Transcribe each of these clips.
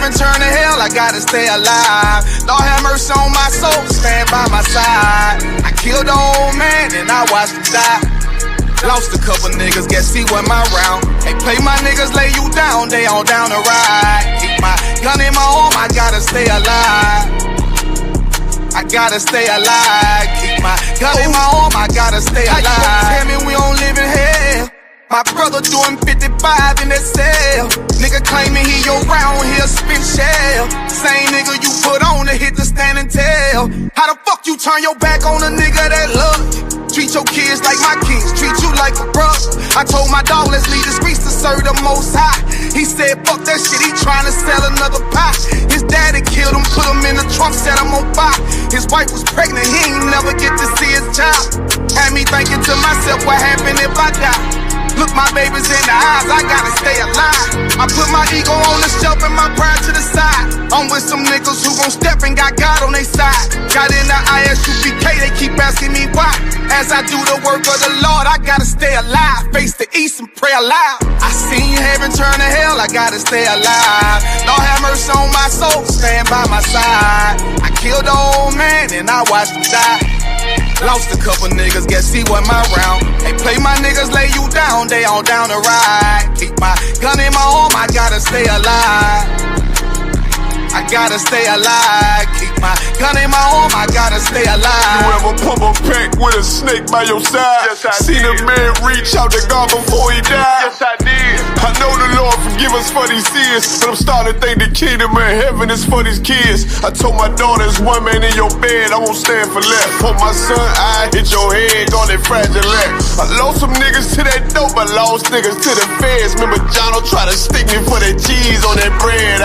heaven, turn to hell, I gotta stay alive. Lord have mercy on my soul, stand by my side. I killed the old man and I watched him die. Lost a couple niggas, guess he wasn't my round. Hey, play my niggas, lay you down, they all down the ride. Keep my gun in my arm, I gotta stay alive. I gotta stay alive. Keep my gun in my arm, I gotta stay alive. How you gon' tell me we don't live in hell? My brother doing 55 in that cell. Nigga claiming he your round, he'll spin shell. Same nigga you put on to hit the stand and tell. How the fuck you turn your back on a nigga that love you? Treat your kids like my kids, treat you like a brother. I told my dog, let's leave the streets to serve the most high. He said, fuck that shit, he tryna sell another pie. His daddy killed him, put him in the trunk, set him on fire. His wife was pregnant, he ain't never get to see his child. Had me thinking to myself, what happened if I die? Look my babies in the eyes, I gotta stay alive. I put my ego on the shelf and my pride to the side. I'm with some niggas who gon' step and got God on their side. Got in the ISUPK, they keep asking me why. As I do the work of the Lord, I gotta stay alive. Face the east and pray aloud. I seen heaven turn to hell, I gotta stay alive. Lord have mercy on my soul, stand by my side. I killed the old man and I watched him die. Lost a couple niggas, guess he wasn't my round. Hey, play my niggas, lay you down, they all down the ride. Keep my gun in my arm, I gotta stay alive. I gotta stay alive. Keep my gun in my arm, I gotta stay alive. You ever pump a pack with a snake by your side? Yes, I Seen did. a man reach out to God before he died? Yes, I did. I know the Lord forgive us for these sins, but I'm starting to think the kingdom of heaven is for these kids. I told my daughter, there's one man in your bed, I won't stand for left. For my son, I hit your head on that fragile leg. I lost some niggas to that dope, I lost niggas to the feds. Remember Jono tried to stick me for that cheese on that bread.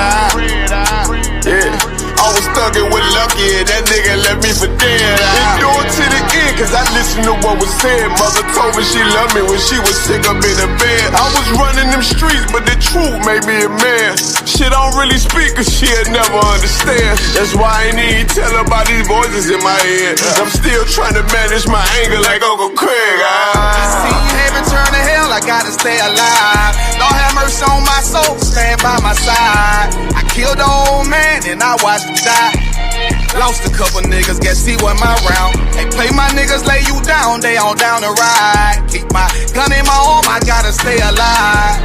Yeah, I was thuggin' with Lucky and that nigga left me for dead. Endure to the end, cause I listened to what was said. Mother told me she loved me when she was sick up in the bed. I was running them streets, but the truth made me a man. Shit, I don't really speak cause she'll never understand. That's why I ain't even tell her about these voices in my head. I'm still trying to manage my anger like Uncle Craig. I see heaven turn to hell, I gotta stay alive. Lord have mercy on my soul, stand by my side. I killed the old man and I watched him die. Lost a couple niggas, guess he wasn't my round. Hey, play my niggas, lay you down, they all down the ride. Keep my gun in my arm, I gotta stay alive.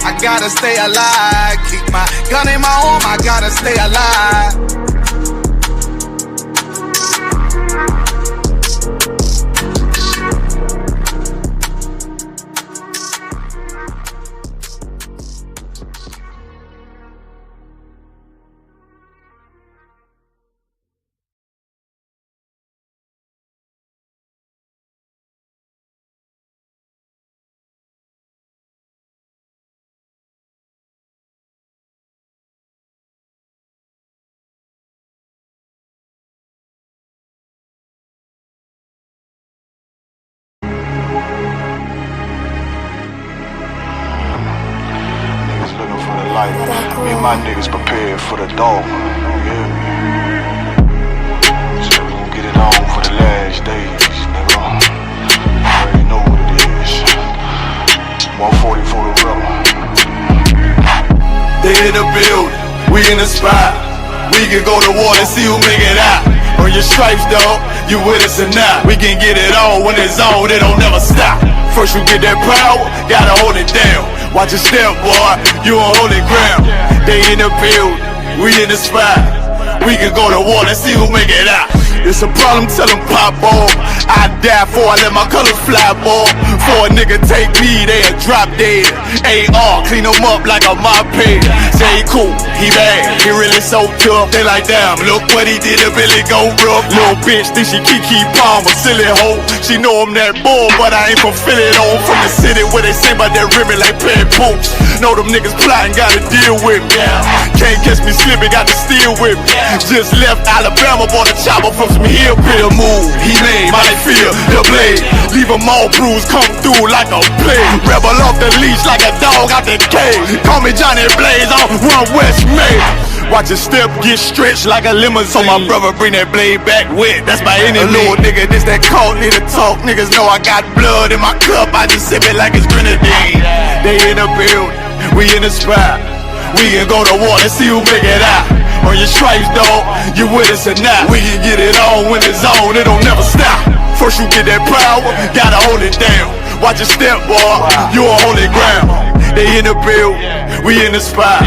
I gotta stay alive. Keep my gun in my arm, I gotta stay alive. Life. Me and my niggas prepared for the dog. Yeah. So we gon' get it on for the last days, nigga. You already know what it is. 140 for the rebel. They in the building, we in the spot. We can go to war and see who make it out. On your stripes, dog, you with us or not. We can get it on when it's on, it don't never stop. First you get that power, gotta hold it down. Watch your step, boy, you on holy ground. They in the building, we in the spot. We can go to war and see who make it out. It's a problem, tell them pop off. I die for I let my colors fly, boy. For a nigga take me, they'll drop dead. AR, clean them up like a mop head. Say he cool, he bad, he really so tough. They like, damn, look what he did to Billy go rough. Little bitch think she Kiki Palmer, silly hoe. She know I'm that bull, but I ain't from Philly though. From the city where they say about that ribbon like Pat Boots. Know them niggas plotting, gotta deal with me. Can't catch me slipping, got to steal with me. Just left Alabama, bought a chopper from some hillbilly move. He made my feel the blade. Leave them all bruised, come through like a plague. Rebel off the leash like a dog out the cage. Call me Johnny Blaze, I'm one West May. Watch your step get stretched like a limousine. So my brother bring that blade back wet, that's my enemy. A little nigga, this that cult, need to talk. Niggas know I got blood in my cup, I just sip it like it's grenadine. They in the building, we in the spot. We can go to war and see who make it out. On your stripes, dog, you with us or not. We can get it on when it's on, it don't never stop. First you get that power, gotta hold it down. Watch your step, boy, you on holy ground. They in the build, we in the spot.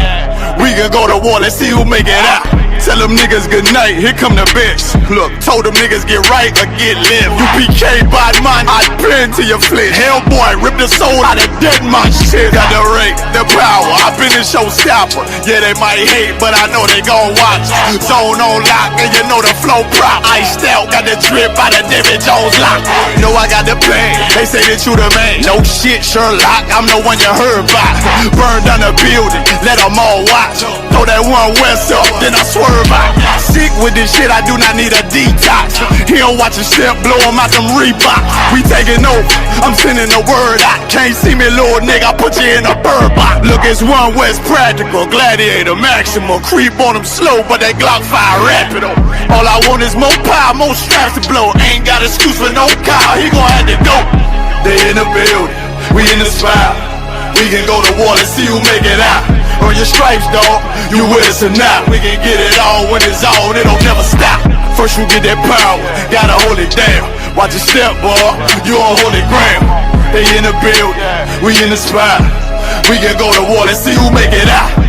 We can go to war, let's see who make it out. Tell them niggas good night, here come the bitch. Look, told them niggas get right or get limp. You PK by mine, I pin to your flit. Hellboy, rip the soul out of dead man shit. Got the rate, the power, I been a showstopper. Yeah, they might hate, but I know they gon' watch. Zone on lock, and you know the flow prop. Iced out, got the drip out of David Jones lock. Know I got the plan, they say that you the man. No shit, Sherlock, I'm the one you heard about. Burn down the building, let them all watch. Throw that one west up, then I swerve out. Sick with this shit, I do not need a detox. He don't watch a step, blow him out them Reeboks. We taking over, I'm sending the word out. Can't see me, little nigga, I put you in a bird box. Look, it's one West practical, gladiator, maximum. Creep on them slow, but that Glock 5 rapid. All I want is more power, more straps to blow. Ain't got excuse for no car, he gon' have to go. They in the building, we in the spot. We can go to war and see who make it out. On your stripes, dog, you with us or not. We can get it on when it's on, it don't never stop. First you get that power, gotta hold it down. Watch your step, boy, you on holy ground. They in the building, we in the spot. We can go to war and see who make it out.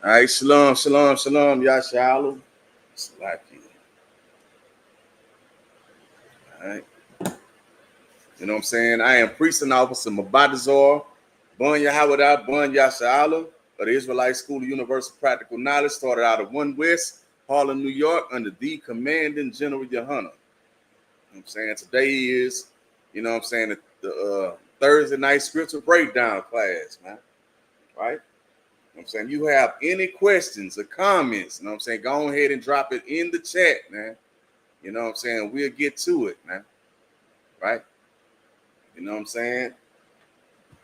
All right, shalom, shalom, shalom, Yashala. Slaki. All right. You know what I'm saying? I am priest and officer Mabadazar, Bun Yahawada, Bun Yashala, of the Israelite School of Universal Practical Knowledge, started out of 1 West, Harlem, New York, under the Commanding General Yohana. You know what I'm saying? Today is, you know what I'm saying, the Thursday night scripture breakdown class, man. Right? You know what I'm saying? You have any questions or comments, you know what I'm saying? Go ahead and drop it in the chat, man. You know what I'm saying? We'll get to it, man. Right? You know what I'm saying?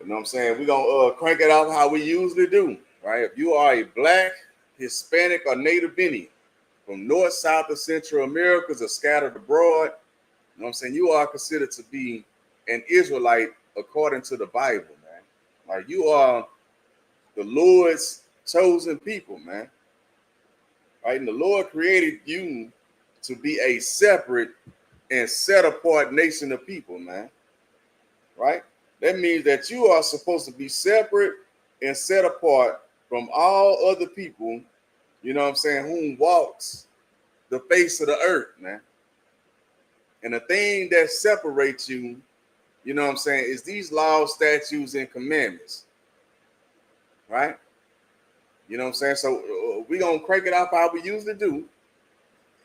You know what I'm saying? We're going to crank it off how we usually do, right? If you are a Black, Hispanic, or Native Indian from North, South, or Central Americas or scattered abroad, you know what I'm saying? You are considered to be an Israelite according to the Bible, man. Like you are the Lord's chosen people, man. Right? And the Lord created you to be a separate and set apart nation of people, man. Right? That means that you are supposed to be separate and set apart from all other people, you know what I'm saying, whom walks the face of the earth, man. And the thing that separates you, you know what I'm saying, is these laws, statutes, and commandments. Right? You know what I'm saying? So we're going to crank it off how we usually do.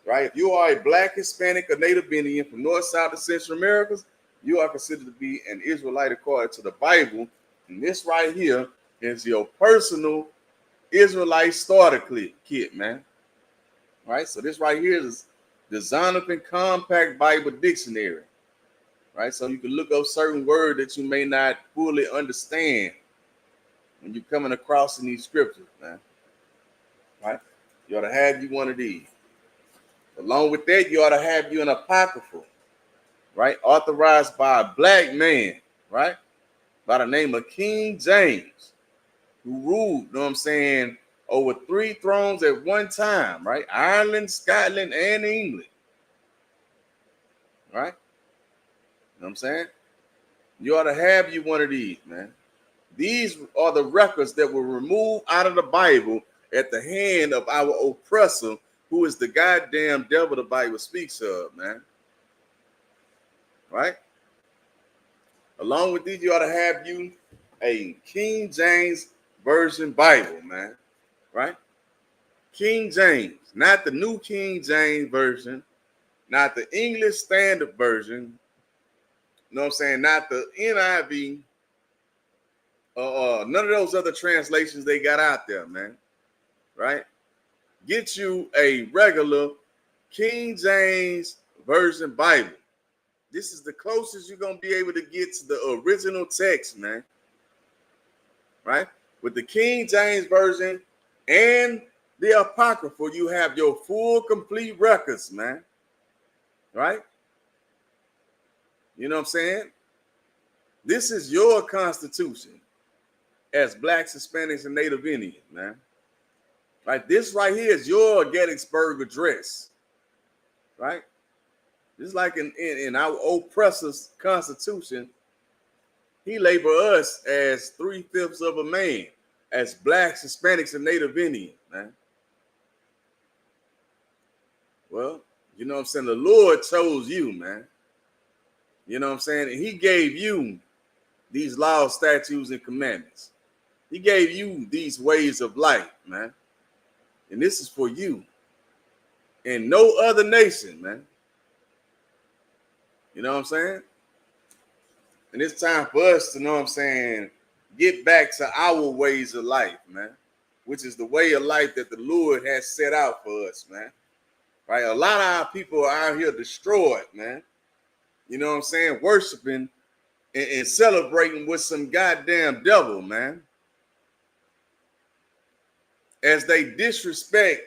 Right? If you are a Black, Hispanic, or Native Indian from North, South, and Central Americas, you are considered to be an Israelite according to the Bible. And this right here is your personal Israelite starter kit, man. Right? So this right here is the Zonathan Compact Bible Dictionary. Right? So you can look up certain words that you may not fully understand when you're coming across in these scriptures, man. Right? You ought to have you one of these. Along with that, you ought to have you an apocryphal, right? Authorized by a Black man, right? By the name of King James, who ruled, you know what I'm saying, over 3 thrones at one time, right? Ireland, Scotland, and England. Right? You know what I'm saying? You ought to have you one of these, man. These are the records that were removed out of the Bible at the hand of our oppressor, who is the goddamn devil the Bible speaks of, man. Right? Along with these, you ought to have you a King James Version Bible, man. Right? King James, not the New King James Version, not the English Standard Version, you know what I'm saying? Not the NIV, none of those other translations they got out there, man. Right? get you a regular King James Version Bible. This is the closest you're going to be able to get to the original text, man. Right? With the King James Version and the Apocryphal, you have your full, complete records, man. Right? You know what I'm saying? This is your constitution as Blacks, Hispanics, and Native Indians, man. Right? This right here is your Gettysburg Address. Right? Just like in our oppressor's constitution, he labeled us as 3/5 of a man, as Blacks, Hispanics, and Native Indians, man. Well, you know what I'm saying? The Lord chose you, man. You know what I'm saying? And he gave you these laws, statutes, and commandments. He gave you these ways of life, man. And this is for you and no other nation, man. You know what I'm saying? And it's time for us to, know what I'm saying, get back to our ways of life, man, which is the way of life that the Lord has set out for us, man. Right? A lot of our people are out here destroyed, man. You know what I'm saying? Worshiping and celebrating with some goddamn devil, man. As they disrespect,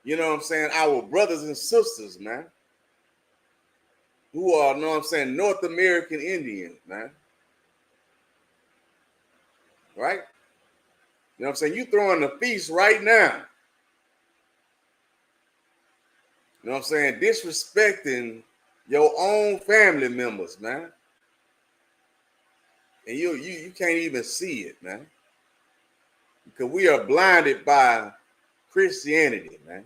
you know what I'm saying, our brothers and sisters, man, who are, you know what I'm saying, North American Indians, man. Right? You know what I'm saying? You throwing the feast right now. You know what I'm saying? Disrespecting your own family members, man. And you can't even see it, man. Because we are blinded by Christianity, man.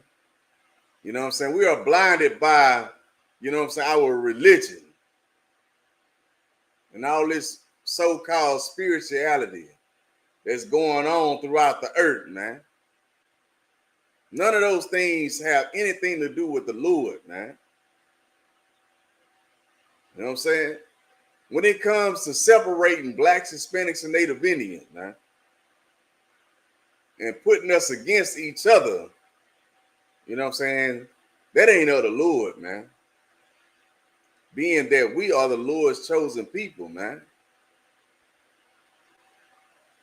You know what I'm saying? We are blinded by, you know what I'm saying, our religion. And all this so-called spirituality that's going on throughout the earth, man. None of those things have anything to do with the Lord, man. You know what I'm saying? When it comes to separating Blacks, Hispanics, and Native Indians, man, and putting us against each other, you know what I'm saying? That ain't of the Lord, man. Being that we are the Lord's chosen people, man.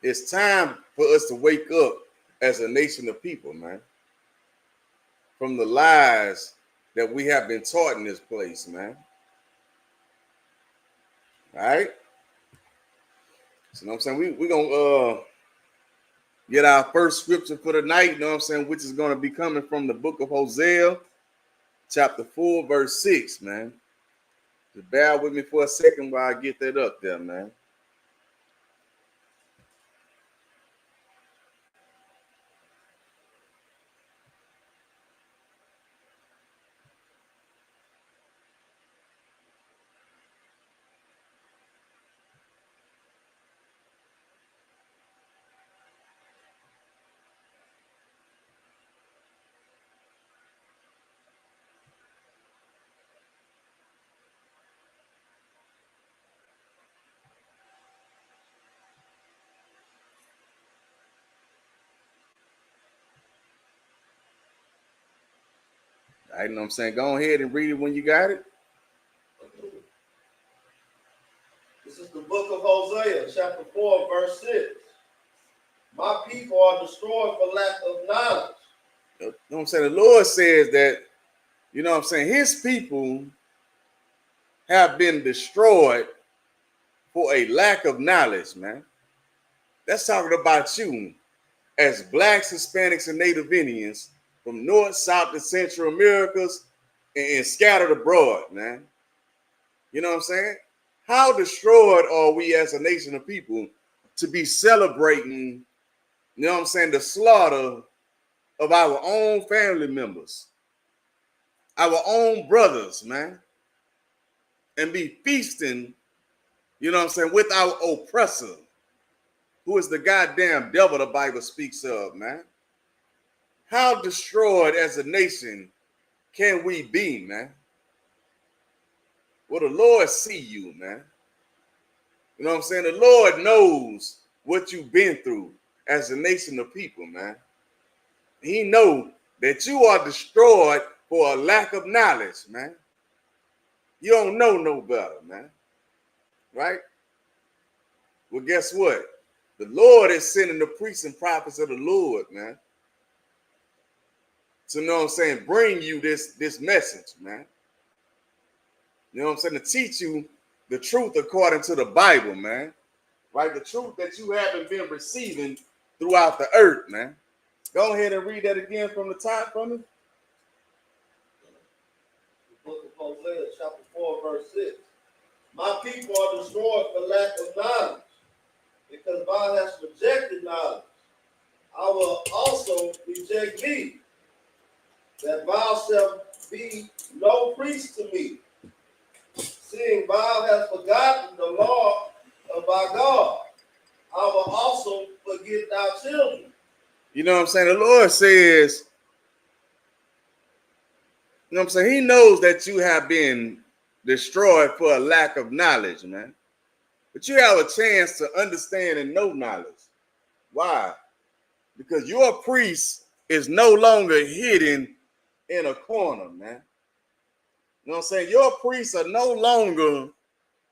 It's time for us to wake up as a nation of people, man, from the lies that we have been taught in this place, man. All right? So, you know what I'm saying? We're going to get our first scripture for the night, you know what I'm saying, which is going to be coming from the book of Hosea, chapter 4, verse 6, man. Just bear with me for a second while I get that up there, man. All right, you know what I'm saying? Go ahead and read it when you got it. This is the book of Hosea, chapter 4, verse 6. My people are destroyed for lack of knowledge. You know what I'm saying? The Lord says that, you know what I'm saying, his people have been destroyed for a lack of knowledge, man. That's talking about you as Blacks, Hispanics, and Native Indians from North, South, and Central Americas and scattered abroad, man. You know what I'm saying? How destroyed are we as a nation of people to be celebrating, you know what I'm saying, the slaughter of our own family members, our own brothers, man, and be feasting, you know what I'm saying, with our oppressor, who is the goddamn devil the Bible speaks of, man. How destroyed as a nation can we be, man? Well, the Lord see you, man. You know what I'm saying? The Lord knows what you've been through as a nation of people, man. He know that you are destroyed for a lack of knowledge, man. You don't know no better, man. Right? Well, guess what? The Lord is sending the priests and prophets of the Lord, man. To, you know what I'm saying, bring you this message, man. You know what I'm saying? To teach you the truth according to the Bible, man. Right? The truth that you haven't been receiving throughout the earth, man. Go ahead and read that again from the top for me. The book of Hosea, chapter 4, verse 6. My people are destroyed for lack of knowledge, because thou hast rejected knowledge. I will also reject thee, that thou shalt be no priest to me, seeing thou hast forgotten the law of thy God. I will also forget thy children. You know what I'm saying? The Lord says, you know what I'm saying? He knows that you have been destroyed for a lack of knowledge, man. But you have a chance to understand and know knowledge. Why? Because your priest is no longer hidden in a corner, man. You know what I'm saying? Your priests are no longer,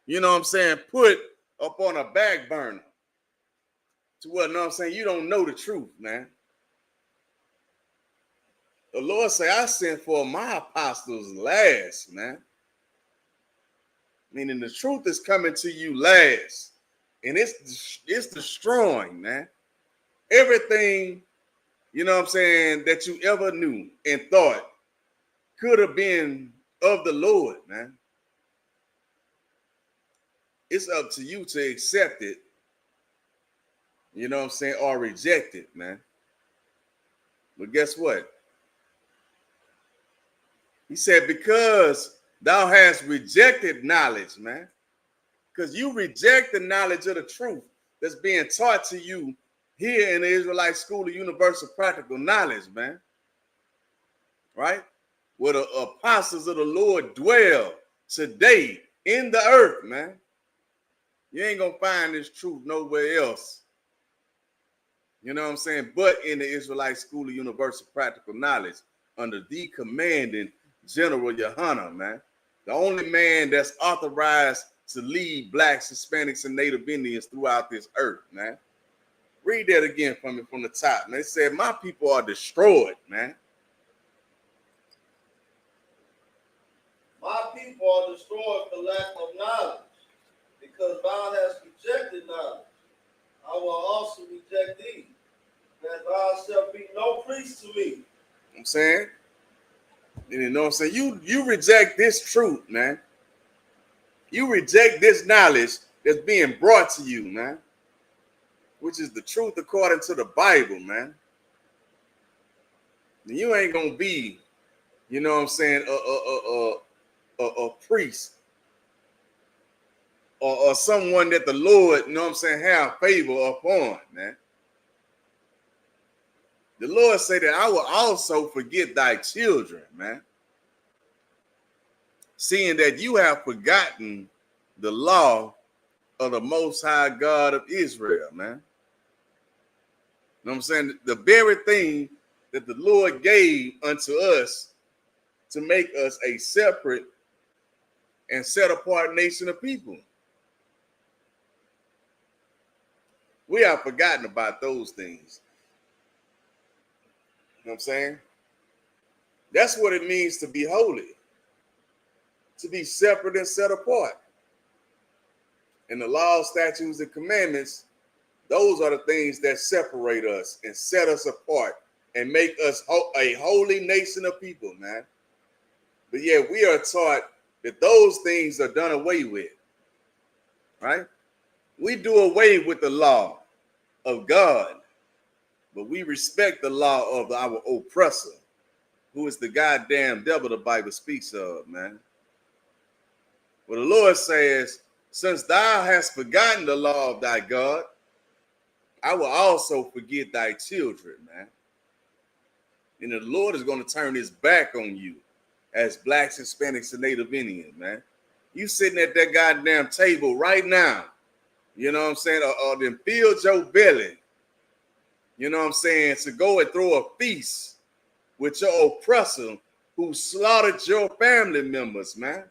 you know what I'm saying, put up on a back burner. To what, you know what I'm saying? You don't know the truth, man. The Lord say, I sent for my apostles last, man. Meaning the truth is coming to you last. And it's destroying, man. Everything, you know what I'm saying, that you ever knew and thought could have been of the Lord, man. It's up to you to accept it, you know what I'm saying, or reject it, man. But guess what? He said, because thou hast rejected knowledge, man. Because you reject the knowledge of the truth that's being taught to you here in the Israelite School of Universal Practical Knowledge, man. Right? Where the apostles of the Lord dwell today in the earth, man. You ain't going to find this truth nowhere else. You know what I'm saying? But in the Israelite School of Universal Practical Knowledge under the commanding General Yohana, man. The only man that's authorized to lead blacks, Hispanics, and Native Indians throughout this earth, man. Read that again from me from the top, man. It said, my people are destroyed, man. My people are destroyed for lack of knowledge, because thou hast rejected knowledge. I will also reject thee, that thou shalt be no priest to me. I'm saying, you know what I'm saying? You reject this truth, man. You reject this knowledge that's being brought to you, man, which is the truth according to the Bible, man. And you ain't gonna be, you know what I'm saying, a priest or someone that the Lord, you know what I'm saying, have favor upon, man. The Lord said that I will also forget thy children, man. Seeing that you have forgotten the law of the Most High God of Israel, man. You know what I'm saying? The very thing that the Lord gave unto us to make us a separate and set apart nation of people. We have forgotten about those things. You know what I'm saying? That's what it means to be holy, to be separate and set apart. And the laws, statutes, and commandments, those are the things that separate us and set us apart and make us a holy nation of people, man. But yeah, we are taught that those things are done away with, right? We do away with the law of God, but we respect the law of our oppressor, who is the goddamn devil the Bible speaks of, man. Well, the Lord says, since thou hast forgotten the law of thy God, I will also forget thy children, man. And the Lord is going to turn his back on you as blacks, Hispanics, and Native Indians, man. You sitting at that goddamn table right now, you know what I'm saying, or then filled your belly, you know what I'm saying, to go and throw a feast with your oppressor who slaughtered your family members, man,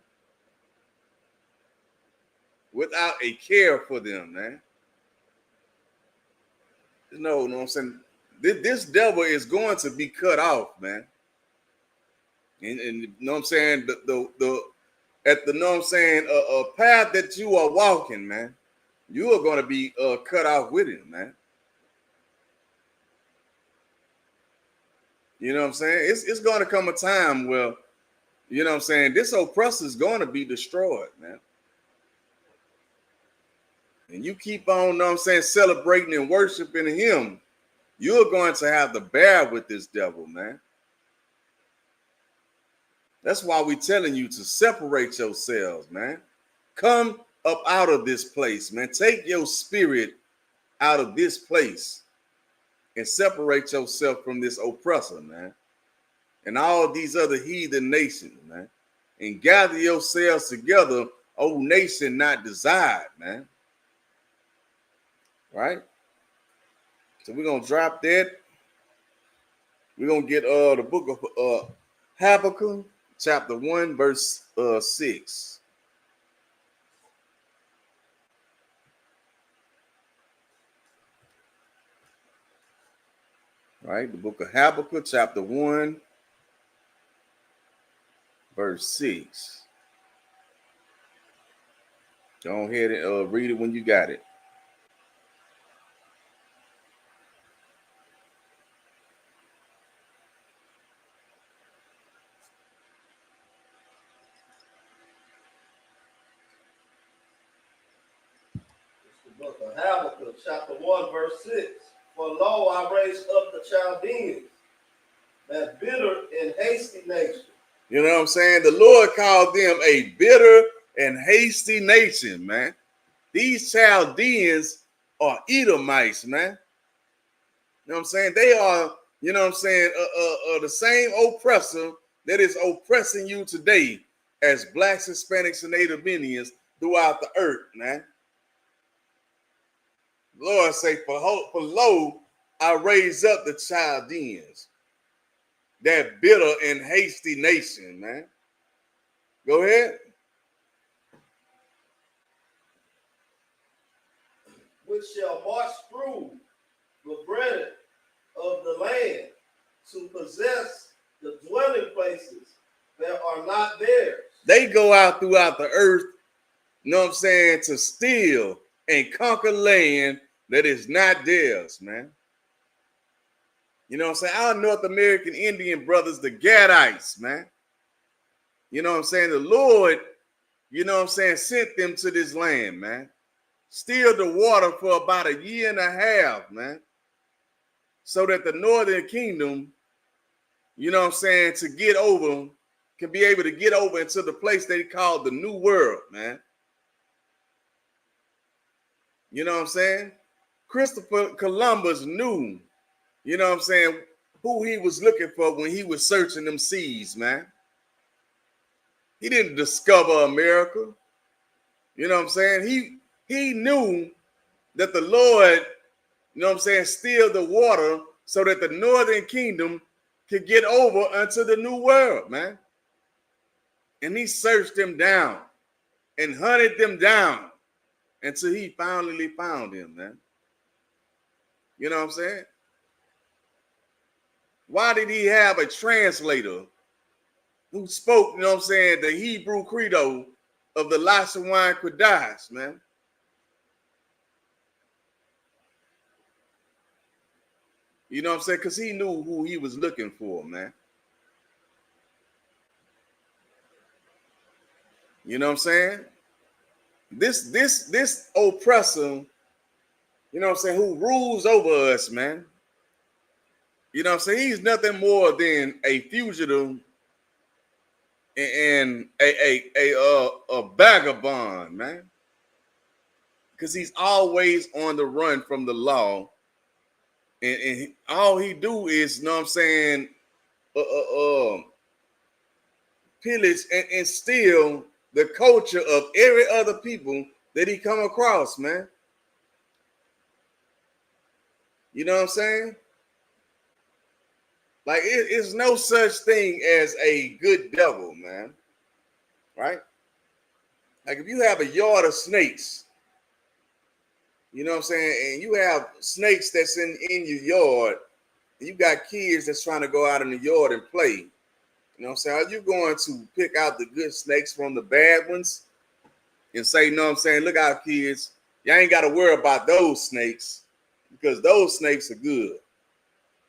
without a care for them, man. No, what I'm saying? This devil is going to be cut off, man. And you know what I'm saying? A path that you are walking, man, you are going to be cut off with him, man. You know what I'm saying? It's going to come a time where, you know what I'm saying, this oppressor is going to be destroyed, man. And you keep on, you know what I'm saying, celebrating and worshiping him, you're going to have to bear with this devil, man. That's why we're telling you to separate yourselves, man. Come up out of this place, man. Take your spirit out of this place and separate yourself from this oppressor, man, and all these other heathen nations, man, and gather yourselves together, O nation not desired, man. Right? So we're going to drop that. We're going to get the book of Habakkuk, chapter 1, verse 6. Right? The book of Habakkuk, chapter 1, verse 6. Go ahead and read it when you got it. Book of Habakkuk, chapter 1, verse 6. For lo, I raised up the Chaldeans, that bitter and hasty nation. You know what I'm saying? The Lord called them a bitter and hasty nation, man. These Chaldeans are Edomites, man. You know what I'm saying? They are, you know what I'm saying, the same oppressor that is oppressing you today as blacks, Hispanics, and Native Indians throughout the earth, man. The Lord say, for lo, I raise up the Chaldeans, that bitter and hasty nation, man. Go ahead. Which shall march through the breadth of the land to possess the dwelling places that are not theirs. They go out throughout the earth, you know what I'm saying, to steal and conquer land that is not theirs, man. You know what I'm saying? Our North American Indian brothers, the Gadites, man. You know what I'm saying? The Lord, you know what I'm saying, sent them to this land, man. Steal the water for about a year and a half, man. So that the Northern Kingdom, you know what I'm saying, to get over, can be able to get over into the place they call the New World, man. You know what I'm saying? Christopher Columbus knew, you know what I'm saying, who he was looking for when he was searching them seas, man. He didn't discover America. You know what I'm saying? He knew that the Lord, you know what I'm saying, steal the water so that the Northern Kingdom could get over unto the New World, man. And he searched them down and hunted them down until he finally found him, man. You know what I'm saying? Why did he have a translator who spoke, you know what I'm saying, the Hebrew credo of the Lashawan Kodash, man? You know what I'm saying? Because he knew who he was looking for, man. You know what I'm saying? This oppressor, you know what I'm saying, who rules over us, man. You know what I'm saying? He's nothing more than a fugitive and a vagabond, man. Because he's always on the run from the law. And all he do is, you know what I'm saying, pillage and steal the culture of every other people that he come across, man. You know what I'm saying? Like it's no such thing as a good devil, man. Right? Like if you have a yard of snakes, you know what I'm saying, and you have snakes that's in your yard, and you got kids that's trying to go out in the yard and play. You know what I'm saying? Are you going to pick out the good snakes from the bad ones and say, you know what I'm saying, look out, kids, y'all ain't got to worry about those snakes because those snakes are good.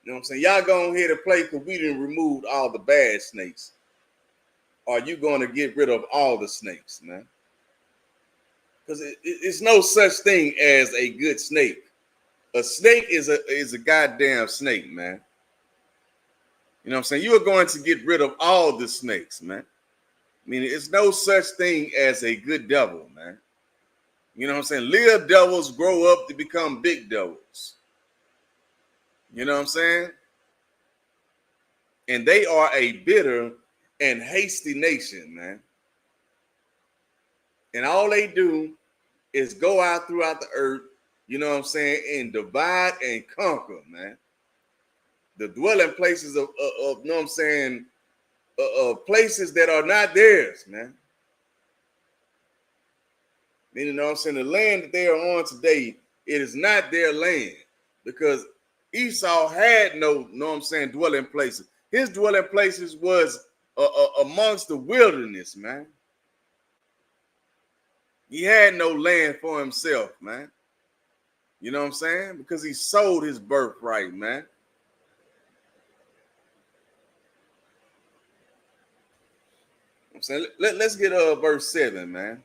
You know what I'm saying? Y'all go ahead and play because we done removed all the bad snakes. Or are you going to get rid of all the snakes, man? Because it's no such thing as a good snake. A snake is a goddamn snake, man. You know what I'm saying? You are going to get rid of all the snakes, man. I mean, it's no such thing as a good devil, man. You know what I'm saying? Little devils grow up to become big devils. You know what I'm saying? And they are a bitter and hasty nation, man. And all they do is go out throughout the earth, you know what I'm saying, and divide and conquer, man. The dwelling places of you know what I'm saying, places that are not theirs, man. Meaning, you know what I'm saying, the land that they are on today, it is not their land because Esau had no, you know what I'm saying, dwelling places. His dwelling places was amongst the wilderness, man. He had no land for himself, man. You know what I'm saying? Because he sold his birthright, man. I'm saying, let's get verse 7, man.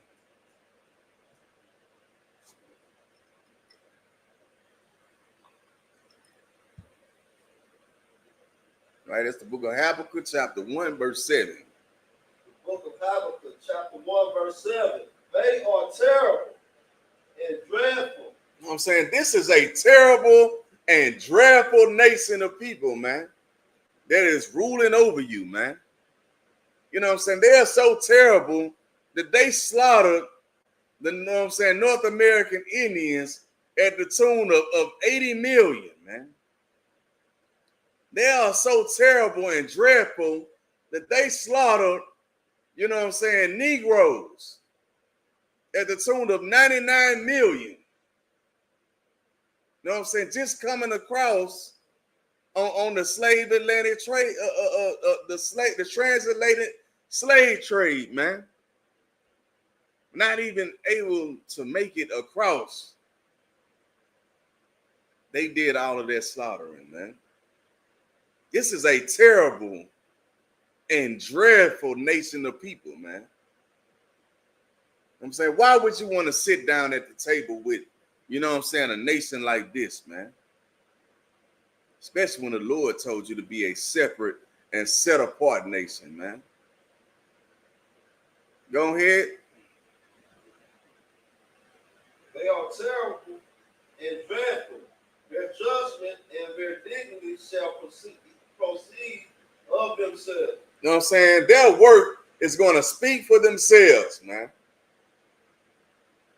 Right, that's the book of Habakkuk, chapter 1, verse 7. The book of Habakkuk, chapter 1, verse 7. They are terrible and dreadful. You know what I'm saying? This is a terrible and dreadful nation of people, man, that is ruling over you, man. You know what I'm saying? They are so terrible that they slaughtered the, you know what I'm saying, North American Indians at the tune of 80 million, man. They are so terrible and dreadful that they slaughtered, you know what I'm saying, Negroes at the tune of 99 million. You know what I'm saying? Just coming across on the slave Atlantic trade, the transatlantic slave trade, man. Not even able to make it across. They did all of that slaughtering, man. This is a terrible and dreadful nation of people, man. I'm saying, why would you want to sit down at the table with, you know what I'm saying, a nation like this, man? Especially when the Lord told you to be a separate and set apart nation, man. Go ahead. They are terrible and dreadful. Their judgment and their dignity shall proceed of themselves. You know what I'm saying? Their work is going to speak for themselves, man.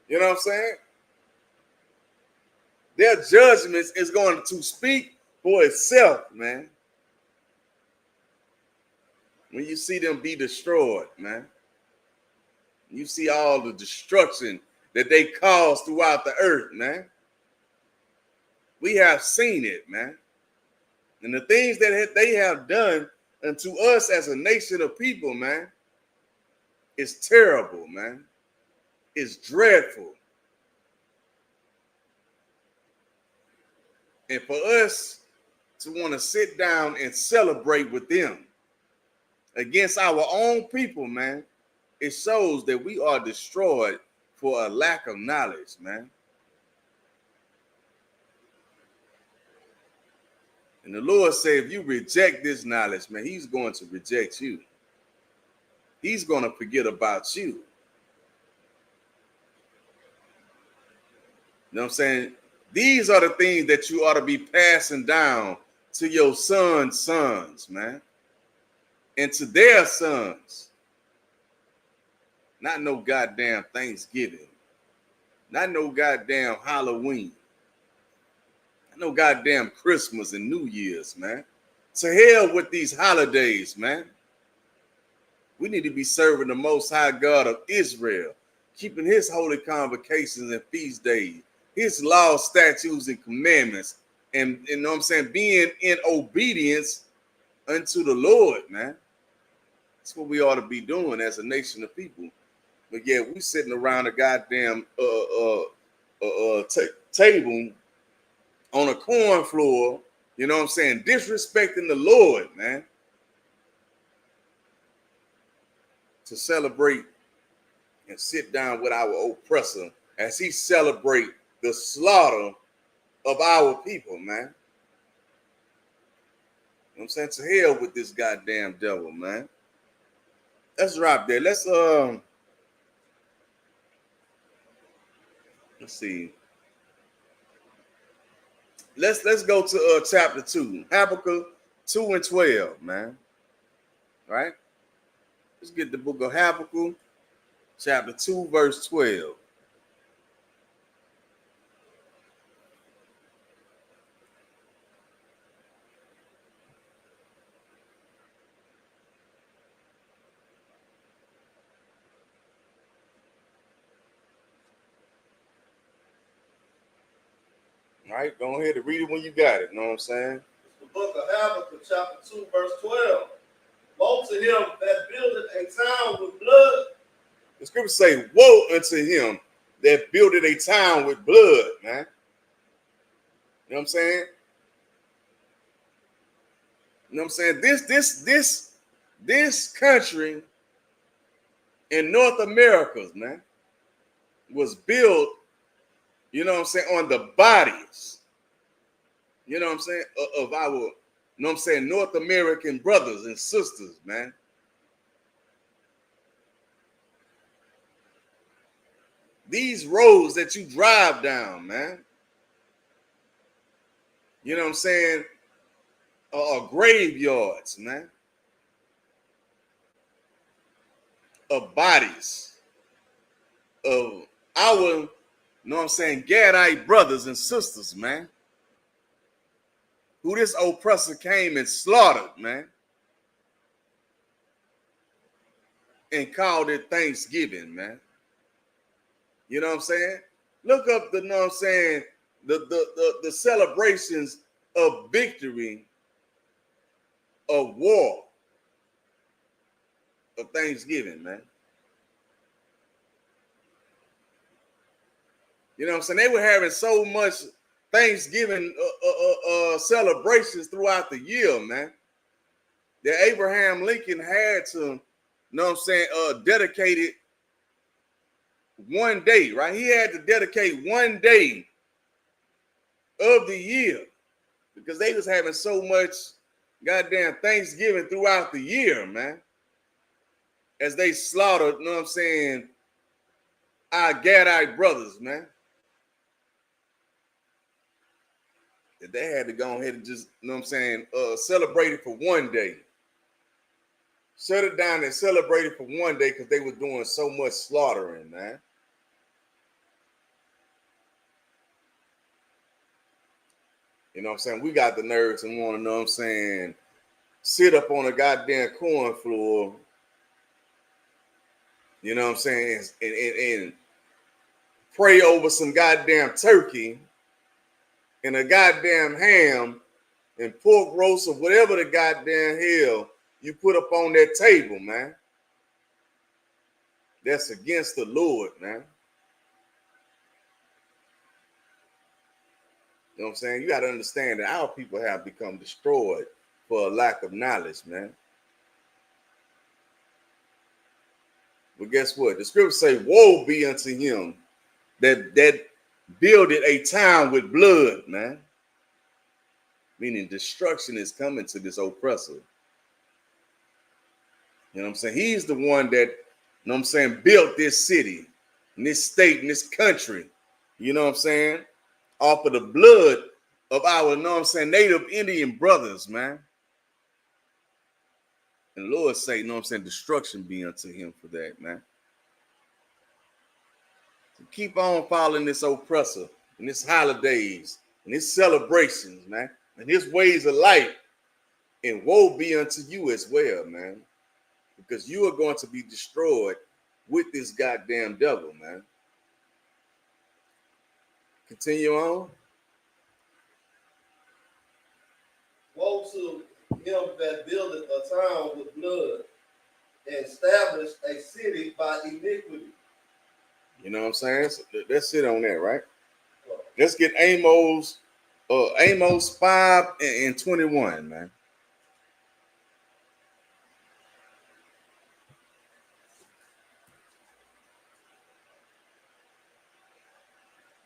You know what I'm saying? Their judgments is going to speak for itself, man. When you see them be destroyed, man. You see all the destruction that they cause throughout the earth, man. We have seen it, man. And the things that they have done unto us as a nation of people, man, is terrible, man. It's dreadful. And for us to want to sit down and celebrate with them against our own people, man, it shows that we are destroyed for a lack of knowledge, man. And the Lord said, if you reject this knowledge, man, he's going to reject you. He's going to forget about you. You know what I'm saying? These are the things that you ought to be passing down to your sons' sons, man. And to their sons. Not no goddamn Thanksgiving. Not no goddamn Halloween. Not no goddamn Christmas and New Year's, man. To hell with these holidays, man. We need to be serving the Most High God of Israel, keeping his holy convocations and feast days, his laws, statutes, and commandments, and you know what I'm saying, being in obedience unto the Lord, man. That's what we ought to be doing as a nation of people. But yeah, we sitting around a goddamn table on a corn floor, you know what I'm saying, disrespecting the Lord, man, to celebrate and sit down with our oppressor as he celebrate the slaughter of our people, man. You know what I'm saying? To hell with this goddamn devil, man. Let's drop there. Let's see. Let's go to chapter 2, Habakkuk 2 and 12, man. All right? Let's get the book of Habakkuk, chapter 2, verse 12. All right, go ahead and read it when you got it. You know what I'm saying? The book of Habakkuk, chapter 2, verse 12. Woe to him that buildeth a town with blood. The scriptures say, woe unto him that builded a town with blood, man. You know what I'm saying? You know what I'm saying? This country in North America, man, was built, you know what I'm saying, on the bodies, you know what I'm saying, of our, you know what I'm saying, North American brothers and sisters, man. These roads that you drive down, man, you know what I'm saying, are graveyards, man, of bodies of our, you know what I'm saying, Gadite brothers and sisters, man, who this oppressor came and slaughtered, man, and called it Thanksgiving, man. You know what I'm saying? Look up the, you know what I'm saying, the celebrations of victory, of war, of Thanksgiving, man. You know what I'm saying? They were having so much Thanksgiving celebrations throughout the year, man, that Abraham Lincoln had to, you know what I'm saying, dedicate it one day, right? He had to dedicate one day of the year because they was having so much goddamn Thanksgiving throughout the year, man, as they slaughtered, you know what I'm saying, our Gadite brothers, man. That they had to go ahead and just, you know what I'm saying, celebrate it for one day. Shut it down and celebrate it for one day because they were doing so much slaughtering, man. You know what I'm saying? We got the nerves and want to, know what I'm saying, sit up on a goddamn corn floor, you know what I'm saying, and pray over some goddamn turkey and a goddamn ham and pork roast or whatever the goddamn hell you put up on that table, man. That's against the Lord, man. You know what I'm saying? You got to understand that our people have become destroyed for a lack of knowledge, man. But guess what? The scriptures say, woe be unto him that builded a town with blood, man. Meaning destruction is coming to this oppressor. You know what I'm saying? He's the one that, you know what I'm saying, built this city, and this state, and this country. You know what I'm saying? Off of the blood of our, you know what I'm saying, Native Indian brothers, man. And the Lord say, you know what I'm saying, destruction be unto him for that, man. So keep on following this oppressor and his holidays and his celebrations, man, and his ways of life And woe be unto you as well, man, because you are going to be destroyed with this goddamn devil, man. Continue on. Woe to him that buildeth a town with blood, and establish a city by iniquity. You know what I'm saying? So let's sit on that, right? Let's get Amos 5 and 21, man.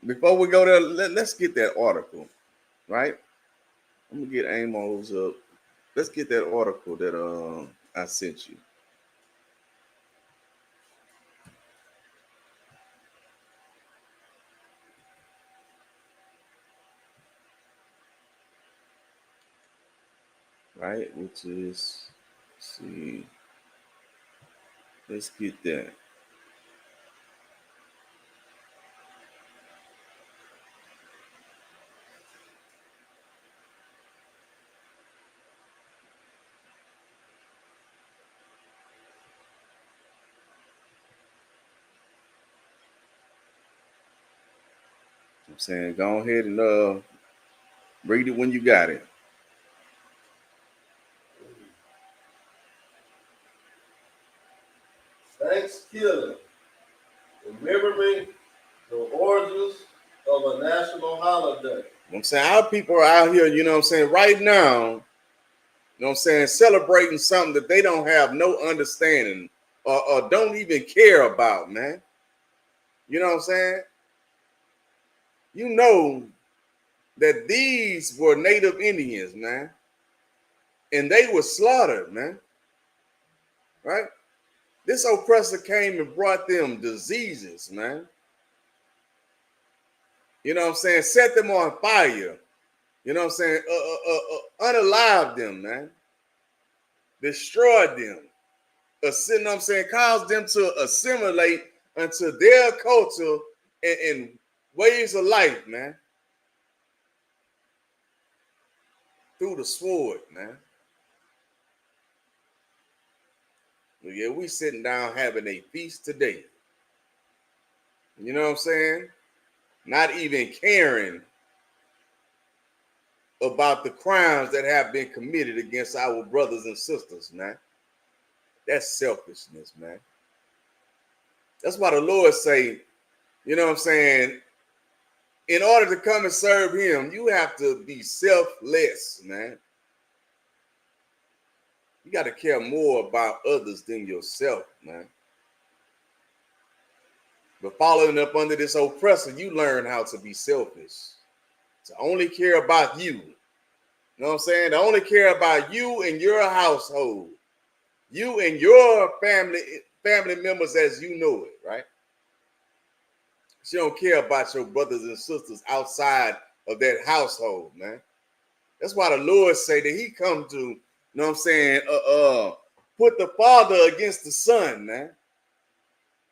Before we go there, let's get that article, right? I'm gonna get Amos up. Let's get that article that I sent you. Right, which is, let's see, let's get that. I'm saying, go ahead and read it when you got it. Thanksgiving, remembering the origins of a national holiday. I'm saying our people are out here, you know what I'm saying, right now, you know what I'm saying, celebrating something that they don't have no understanding or don't even care about, man. You know what I'm saying? You know that these were Native Indians, man. And they were slaughtered, man. Right? This oppressor came and brought them diseases, man. You know what I'm saying? Set them on fire. You know what I'm saying? Unalive them, man. Destroyed them. You know what I'm saying? Caused them to assimilate into their culture and ways of life, man. Through the sword, man. But yeah, we sitting down having a feast today. You know what I'm saying? Not even caring about the crimes that have been committed against our brothers and sisters, man. That's selfishness, man. That's why the Lord say, you know what I'm saying, in order to come and serve him, you have to be selfless, man. You got to care more about others than yourself, man. But following up under this oppressor, you learn how to be selfish. To only care about you. You know what I'm saying? To only care about you and your household. You and your family members as you know it, right? She don't care about your brothers and sisters outside of that household, man. That's why the Lord say that he come to, you know what I'm saying, put the father against the son, man.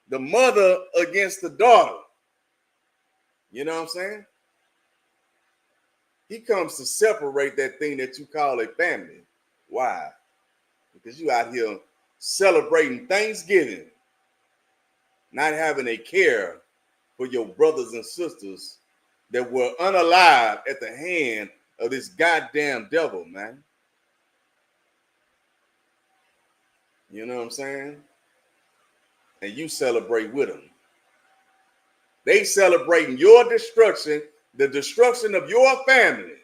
The mother against the daughter. You know what I'm saying? He comes to separate that thing that you call a family. Why? Because you out here celebrating Thanksgiving, not having a care for your brothers and sisters that were unalive at the hand of this goddamn devil, man. You know what I'm saying? And you celebrate with them. They celebrating your destruction, the destruction of your family,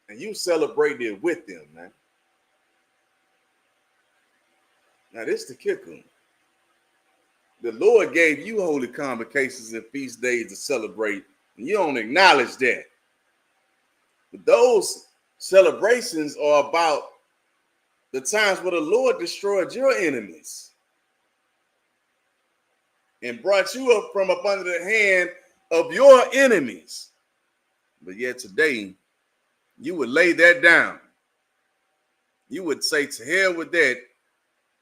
and you celebrate it with them, man. Now this the kicker. The Lord gave you holy convocations and feast days to celebrate, and you don't acknowledge that. But those celebrations are about the times where the Lord destroyed your enemies and brought you up from up under the hand of your enemies. But yet today, you would lay that down. You would say to hell with that,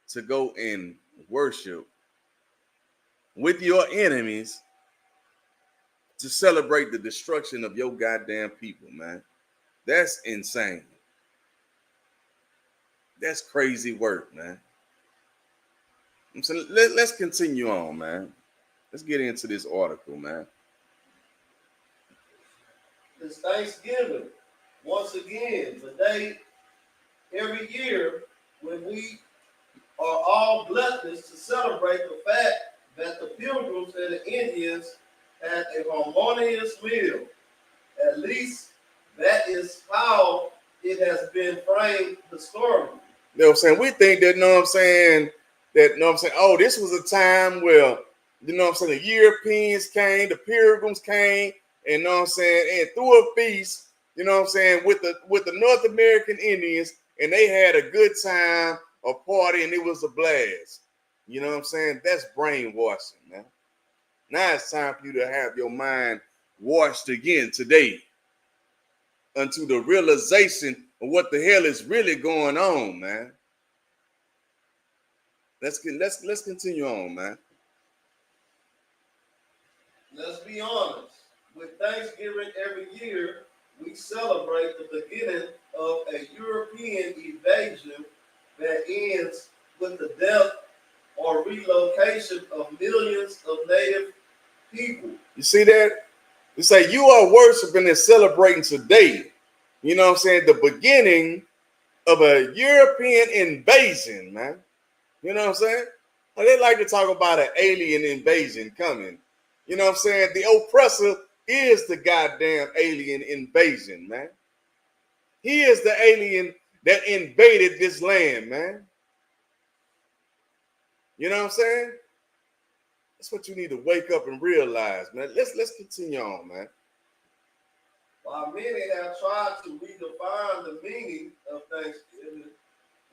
to go and worship with your enemies to celebrate the destruction of your goddamn people, man. That's insane. That's crazy work, man. I'm saying, let's continue on, man. Let's get into this article, man. It's Thanksgiving. Once again, the day every year when we are all blessed to celebrate the fact that the Pilgrims and the Indians had a harmonious meal. At least that is how it has been framed historically. You know what I'm saying? We think that, you know what I'm saying, that, you know what I'm saying, oh, this was a time where, you know what I'm saying, the Europeans came, the Pilgrims came, and, you know what I'm saying, and threw a feast, you know what I'm saying, with the North American Indians, and they had a good time, a party, and it was a blast. You know what I'm saying? That's brainwashing, man. Now it's time for you to have your mind washed again today unto the realization of what the hell is really going on, man. Let's continue on, man. Let's be honest. With Thanksgiving every year, we celebrate the beginning of a European invasion that ends with the death or relocation of millions of native people. You see that? You say you are worshiping and celebrating today. You know what I'm saying? The beginning of a European invasion, man. You know what I'm saying? They like to talk about an alien invasion coming. You know what I'm saying? The oppressor is the goddamn alien invasion, man. He is the alien that invaded this land, man. You know what I'm saying? That's what you need to wake up and realize, man. Let's continue on, man. While many have tried to redefine the meaning of Thanksgiving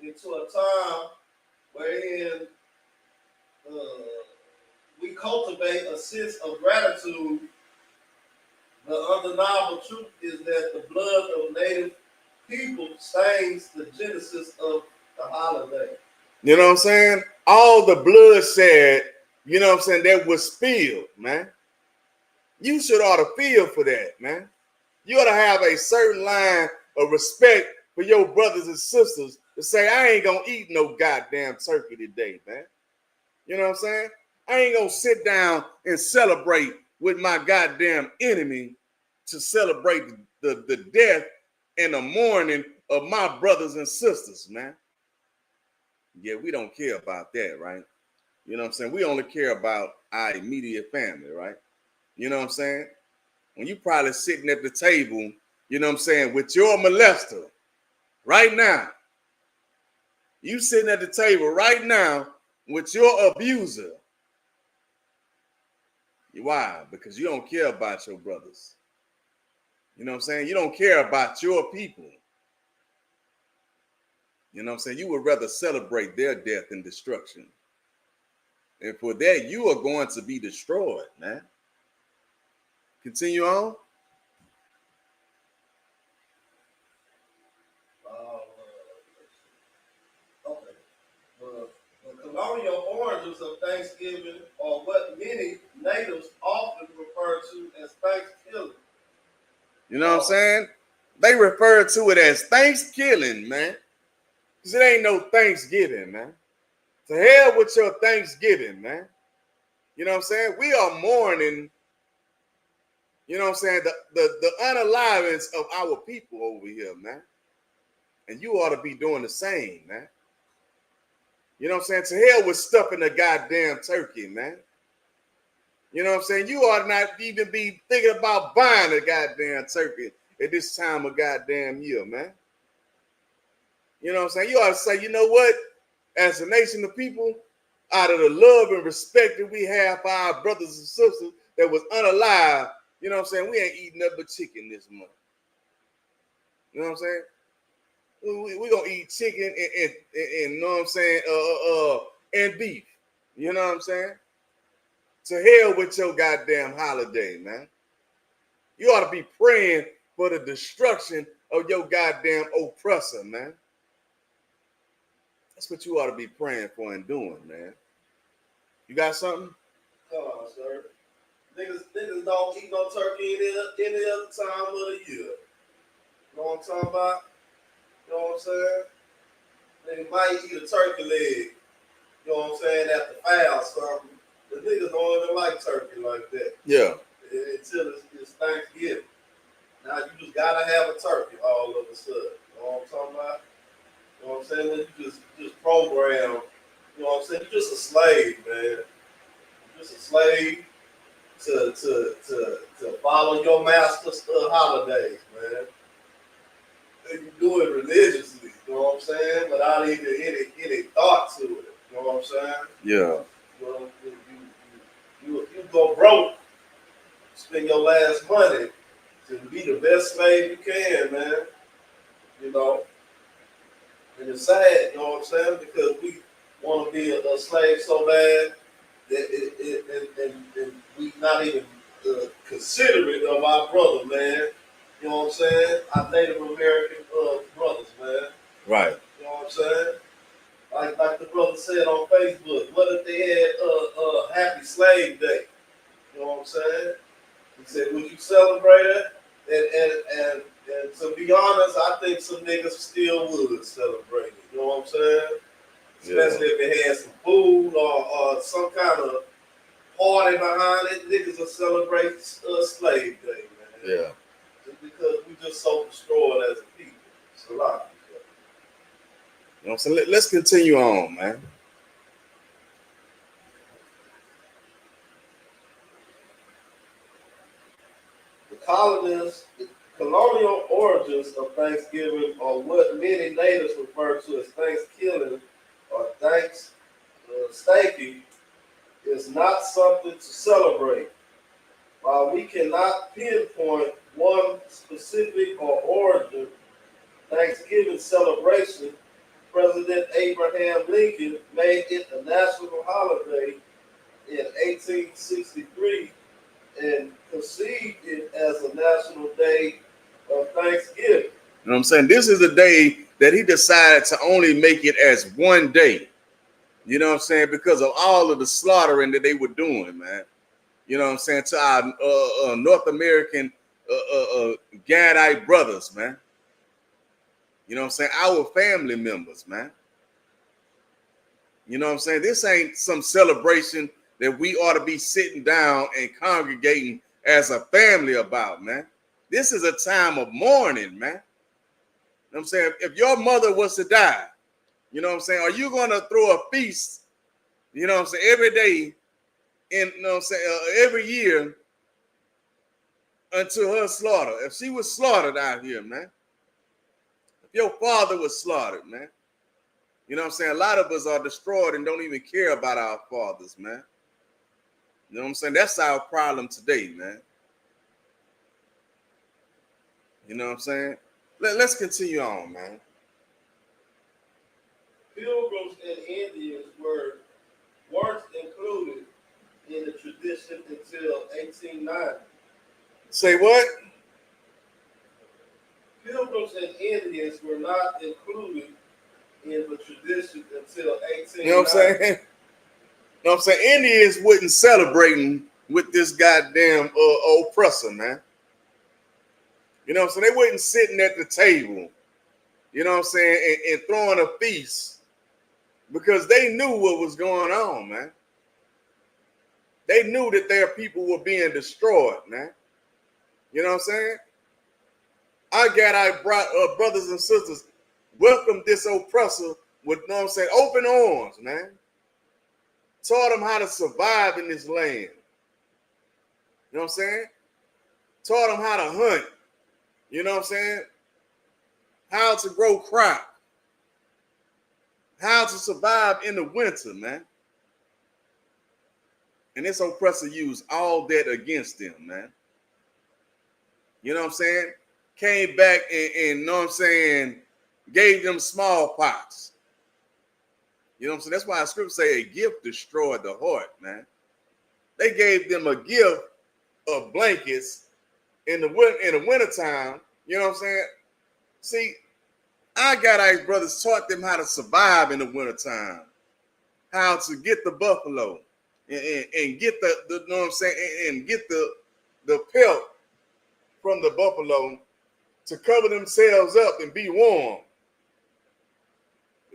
into a time wherein we cultivate a sense of gratitude, the undeniable truth is that the blood of native people stains the genesis of the holiday. You know what I'm saying? All the bloodshed, you know what I'm saying, that was spilled, man. You should ought to feel for that, man. You ought to have a certain line of respect for your brothers and sisters to say, I ain't gonna eat no goddamn turkey today, man. You know what I'm saying? I ain't gonna sit down and celebrate with my goddamn enemy to celebrate the death and the mourning of my brothers and sisters, man. Yeah, we don't care about that, right? You know what I'm saying? We only care about our immediate family, right? You know what I'm saying? When you probably sitting at the table, you know what I'm saying, with your molester right now. You sitting at the table right now with your abuser. Why? Because you don't care about your brothers. You know what I'm saying? You don't care about your people. You know what I'm saying? You would rather celebrate their death and destruction. And for that, you are going to be destroyed, man. Continue on. The colonial origins of Thanksgiving are what many natives often refer to as Thanksgiving. You know what I'm saying? They refer to it as Thanksgiving, man. Because it ain't no Thanksgiving, man. To hell with your Thanksgiving, man. You know what I'm saying? We are mourning, you know what I'm saying, the unalivance of our people over here, man. And you ought to be doing the same, man. You know what I'm saying? To hell with stuffing a goddamn turkey, man. You know what I'm saying? You ought not even be thinking about buying a goddamn turkey at this time of goddamn year, man. You know what I'm saying? You ought to say, you know what? As a nation of people, out of the love and respect that we have for our brothers and sisters that was unalive, you know what I'm saying? We ain't eating nothing but chicken this month. You know what I'm saying? We gonna eat chicken and you know what I'm saying, and beef. You know what I'm saying? To hell with your goddamn holiday, man. You ought to be praying for the destruction of your goddamn oppressor, man. That's what you ought to be praying for and doing, man. You got something? Come on, sir. Niggas don't eat no turkey any other time of the year. You know what I'm talking about? You know what I'm saying? They might eat a turkey leg, you know what I'm saying, after fast something. The niggas don't even like turkey like that. Yeah. Until it's Thanksgiving. Now you just gotta have a turkey all of a sudden. You know what I'm talking about? You know what I'm saying? When you just program, you know what I'm saying? You're just a slave, man. You're just a slave to follow your master's holidays, man. And you do it religiously, you know what I'm saying? Without even any thought to it. You know what I'm saying? Yeah. You know, you go broke, spend your last money to be the best slave you can, man. You know, and it's sad, you know what I'm saying? Because we want to be a slave so bad that and we not even considerate of our brother, man. You know what I'm saying? Our Native American brothers, man. Right. You know what I'm saying? Like the brother said on Facebook, what if they had Happy Slave Day? You know what I'm saying? He said, would you celebrate it? And to be honest, I think some niggas still would celebrate it. You know what I'm saying? Especially if it had some food or some kind of party behind it. Niggas will celebrate Slave Day, man. Yeah. Just because we just so destroyed as a people. It's a lot. You know what I'm saying? Let's continue on, man. The colonial origins of Thanksgiving are what many natives refer to as Thankskillings or Thanksgiving is not something to celebrate. While we cannot pinpoint one specific or origin Thanksgiving celebration, President Abraham Lincoln made it a national holiday in 1863 and conceived it as a national day of Thanksgiving. You know what I'm saying? This is the day that he decided to only make it as one day. You know what I'm saying? Because of all of the slaughtering that they were doing, man. You know what I'm saying? To our North American Gadite brothers, man. You know what I'm saying? Our family members, man. You know what I'm saying? This ain't some celebration that we ought to be sitting down and congregating as a family about, man. This is a time of mourning, man. You know what I'm saying? If your mother was to die, you know what I'm saying? Are you going to throw a feast, you know what I'm saying, every day, you know what I'm saying, every year until her slaughter? If she was slaughtered out here, man. If your father was slaughtered, man. You know what I'm saying? A lot of us are destroyed and don't even care about our fathers, man. You know what I'm saying? That's our problem today, man. You know what I'm saying? Let's continue on, man. Pilgrims and Indians weren't included in the tradition until 1890. Say what? Pilgrims and Indians were not included in the tradition until 1890. You know what I'm saying? You know what I'm saying? Indians wasn't celebrating with this goddamn oppressor, man. You know what I'm saying? They wasn't sitting at the table, you know what I'm saying, and throwing a feast because they knew what was going on, man. They knew that their people were being destroyed, man. You know what I'm saying? Our brothers and sisters welcomed this oppressor with, you know what I'm saying, open arms, man. Taught them how to survive in this land. You know what I'm saying? Taught them how to hunt. You know what I'm saying? How to grow crop. How to survive in the winter, man. And this oppressor used all that against them, man. You know what I'm saying? Came back and you know what I'm saying, gave them smallpox. You know what I'm saying? That's why the scripture say a gift destroyed the heart, man. They gave them a gift of blankets in the wintertime. You know what I'm saying? See, our Gadite brothers taught them how to survive in the wintertime, how to get the buffalo and get the you know what I'm saying, and get the pelt from the buffalo to cover themselves up and be warm.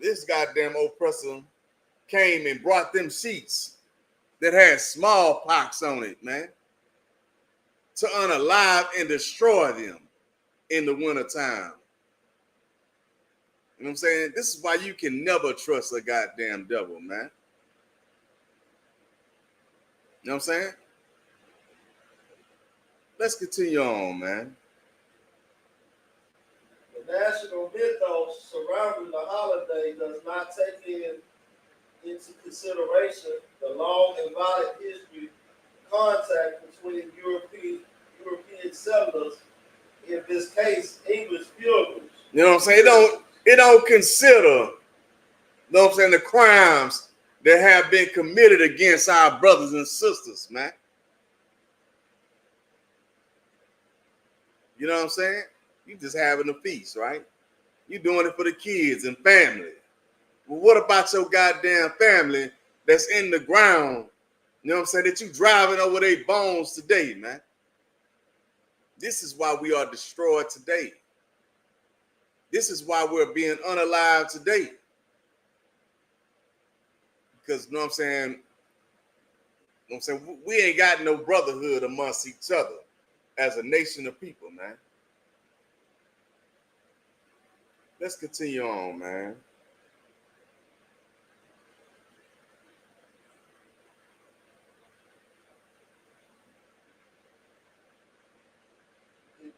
this goddamn oppressor came and brought them sheets that had smallpox on it, man, to unalive and destroy them in the wintertime. You know what I'm saying? This is why you can never trust a goddamn devil, man. You know what I'm saying? Let's continue on, man. The national mythos surrounding the holiday does not take into consideration the long and violent history contact between European settlers, in this case, English pilgrims. You know what I'm saying? It don't consider, you know what I'm saying, the crimes that have been committed against our brothers and sisters, man. You know what I'm saying? You just having a feast, right? You doing it for the kids and family. Well, what about your goddamn family that's in the ground, you know what I'm saying, that you driving over their bones today, man? This is why we are destroyed today. This is why we're being unalive today. Because, you know what I'm saying? You know what I'm saying? We ain't got no brotherhood amongst each other as a nation of people, man. Let's continue on, man.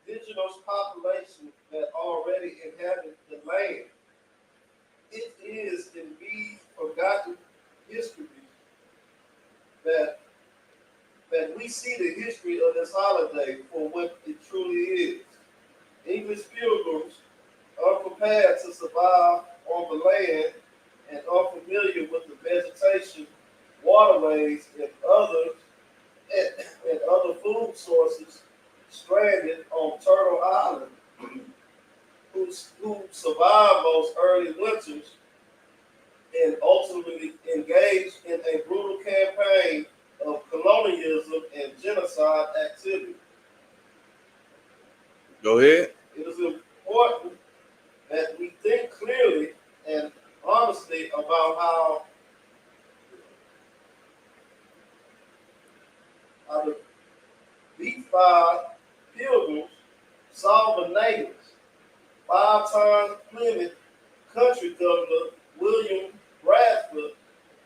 Indigenous population that already inhabit the land. It is indeed forgotten history that we see the history of this holiday for what it truly is. English pilgrims are prepared to survive on the land and are familiar with the vegetation, waterways, and other food sources stranded on Turtle Island, who survived those early winters and ultimately engaged in a brutal campaign of colonialism and genocide activity. Go ahead. It is important that we think clearly and honestly about how the B5 pilgrims saw the natives. 5-time Plymouth country governor William Bradford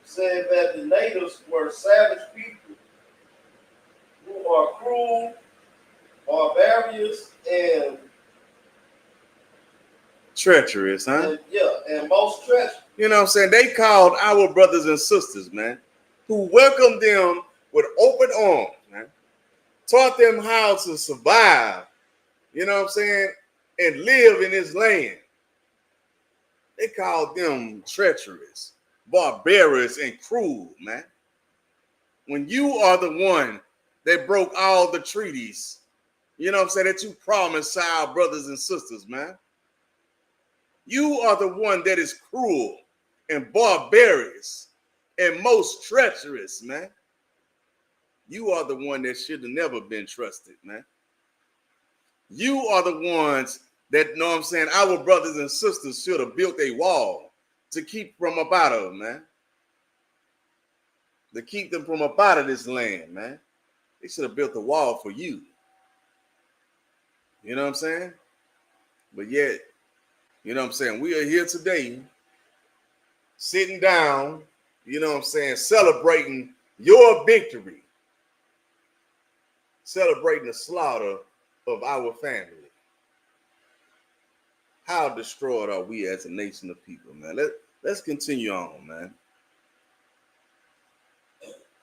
said that the natives were savage people who are cruel, barbarous, and treacherous, huh? And most treacherous. You know what I'm saying? They called our brothers and sisters, man, who welcomed them with open arms, man, taught them how to survive, you know what I'm saying, and live in this land. They called them treacherous, barbarous, and cruel, man. When you are the one that broke all the treaties, you know what I'm saying, that you promised to our brothers and sisters, man. You are the one that is cruel and barbarous and most treacherous, man. You are the one that should have never been trusted, man. You are the ones that, know what I'm saying, our brothers and sisters should have built a wall to keep from up out of, man. To keep them from up out of this land, man. They should have built a wall for you. You know what I'm saying? But yet, you know what I'm saying, we are here today, sitting down, you know what I'm saying, celebrating your victory. Celebrating the slaughter of our family. How destroyed are we as a nation of people, man? Let's continue on, man.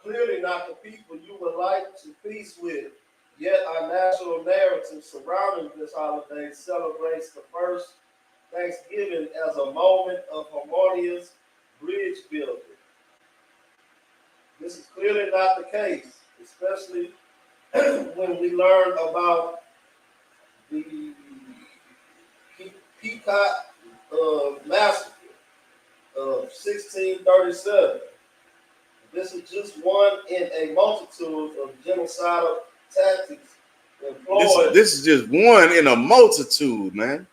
Clearly not the people you would like to feast with, yet our national narrative surrounding this holiday celebrates the first Thanksgiving as a moment of harmonious bridge building. This is clearly not the case, especially when we learn about the Peacock massacre of 1637. This is just one in a multitude of genocidal tactics employed. This is just one in a multitude, man.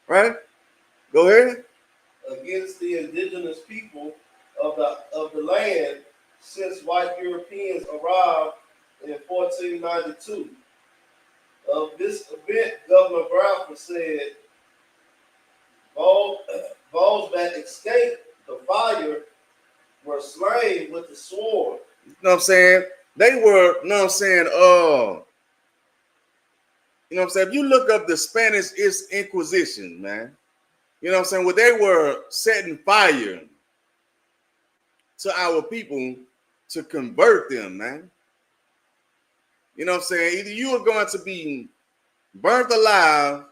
Right? Go ahead. against the indigenous people of the land since white Europeans arrived in 1492. Of this event, Governor Bradford said, those that escaped the fire were slain with the sword. You know what I'm saying? They were, you know what I'm saying, you know what I'm saying? If you look up the Spanish Inquisition, man, you know what I'm saying, where they were setting fire to our people to convert them, man. You know what I'm saying? Either you are going to be burnt alive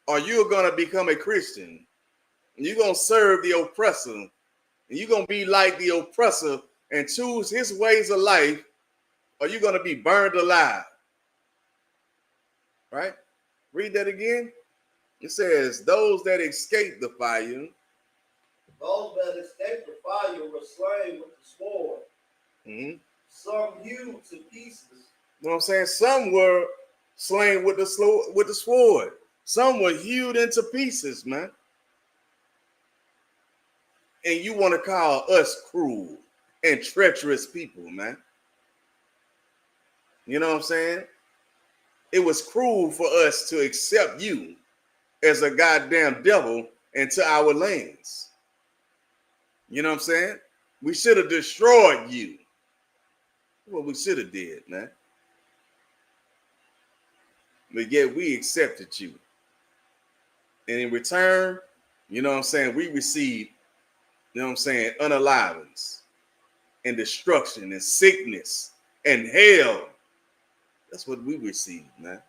or you're going to become a Christian. And you're going to serve the oppressor. And you're going to be like the oppressor and choose his ways of life, or you're going to be burned alive. Right? Read that again. It says, those that escaped the fire. Those that escaped the fire were slain with the sword. Mm-hmm. Some hewed to pieces. You know what I'm saying? Some were slain with the sword. Some were hewed into pieces, man. And you want to call us cruel and treacherous people, man. You know what I'm saying? It was cruel for us to accept you as a goddamn devil into our lands. You know what I'm saying? We should have destroyed you. That's what we should have did, man. But yet we accepted you. And in return, you know what I'm saying, we received, you know what I'm saying, unalivings and destruction and sickness and hell. That's what we received, man.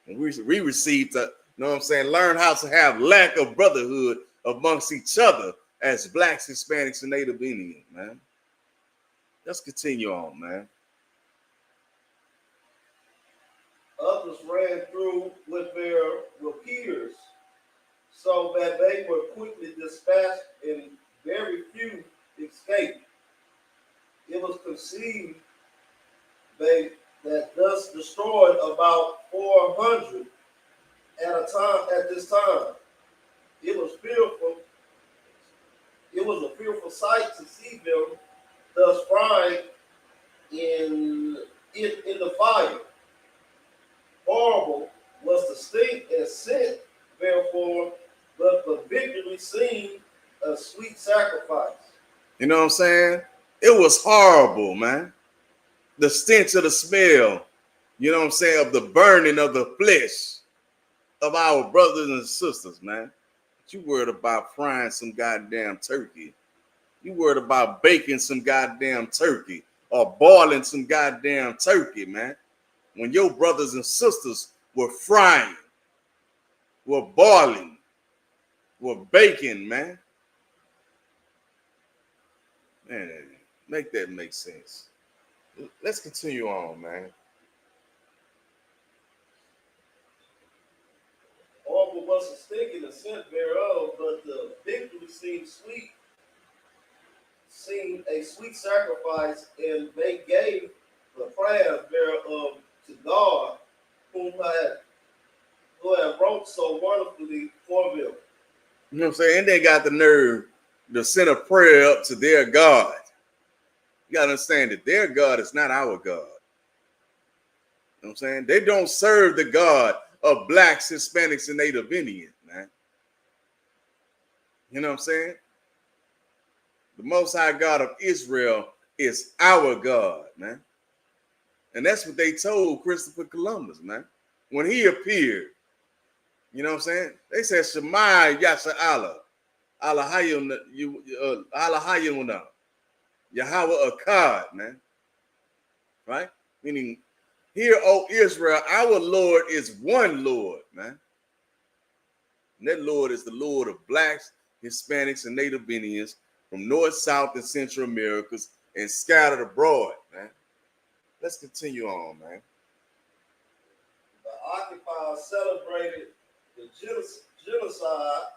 And we received, you know what I'm saying, learn how to have lack of brotherhood amongst each other as blacks, Hispanics, and Native Indians, man. Let's continue on, man. Others ran through with their rapiers, so that they were quickly dispatched and very few escaped. It was conceived that thus destroyed about 400 at this time. It was fearful. It was a fearful sight to see them thus frying in the fire. Horrible was the stink and scent, therefore, but the victory seemed a sweet sacrifice. You know what I'm saying? It was horrible, man. The stench of the smell, you know what I'm saying, of the burning of the flesh of our brothers and sisters, man. But you worried about frying some goddamn turkey. You worried about baking some goddamn turkey or boiling some goddamn turkey, man. When your brothers and sisters were frying, were boiling, were baking, man. Man, make that make sense. Let's continue on, man. Horrible was the stink and the scent thereof, but the victory seemed a sweet sacrifice, and they gave the prayers thereof to God, who had wrote so wonderfully for them. You know what I'm saying? And they got the nerve to send a prayer up to their God. You got to understand that their God is not our God. You know what I'm saying? They don't serve the God of blacks, Hispanics, and Native Indians, man. You know what I'm saying? The Most High God of Israel is our God, man. And that's what they told Christopher Columbus, man. When he appeared, you know what I'm saying? They said, Shema Yasha Allah. Allah Hayuna, Yahweh Akkad, man. Right? Meaning, hear, O Israel, our Lord is one Lord, man. And that Lord is the Lord of blacks, Hispanics, and Native Indians from North, South, and Central Americas and scattered abroad, man. Let's continue on, man. The occupiers celebrated the genocide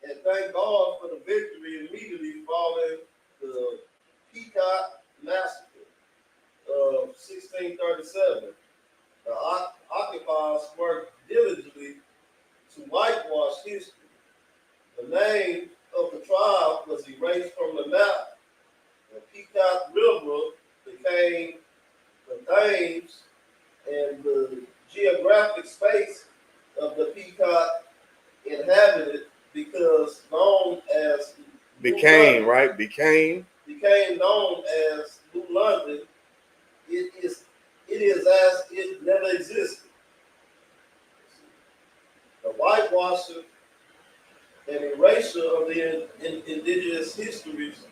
and thank God for the victory immediately following the Peacock Massacre of 1637. The occupiers worked diligently to whitewash history. The name of the Peacock River became the Thames, and the geographic space of the Peacock inhabited because known as became, right? Became known as New London. It is as it never existed. The whitewashing and erasure of the indigenous histories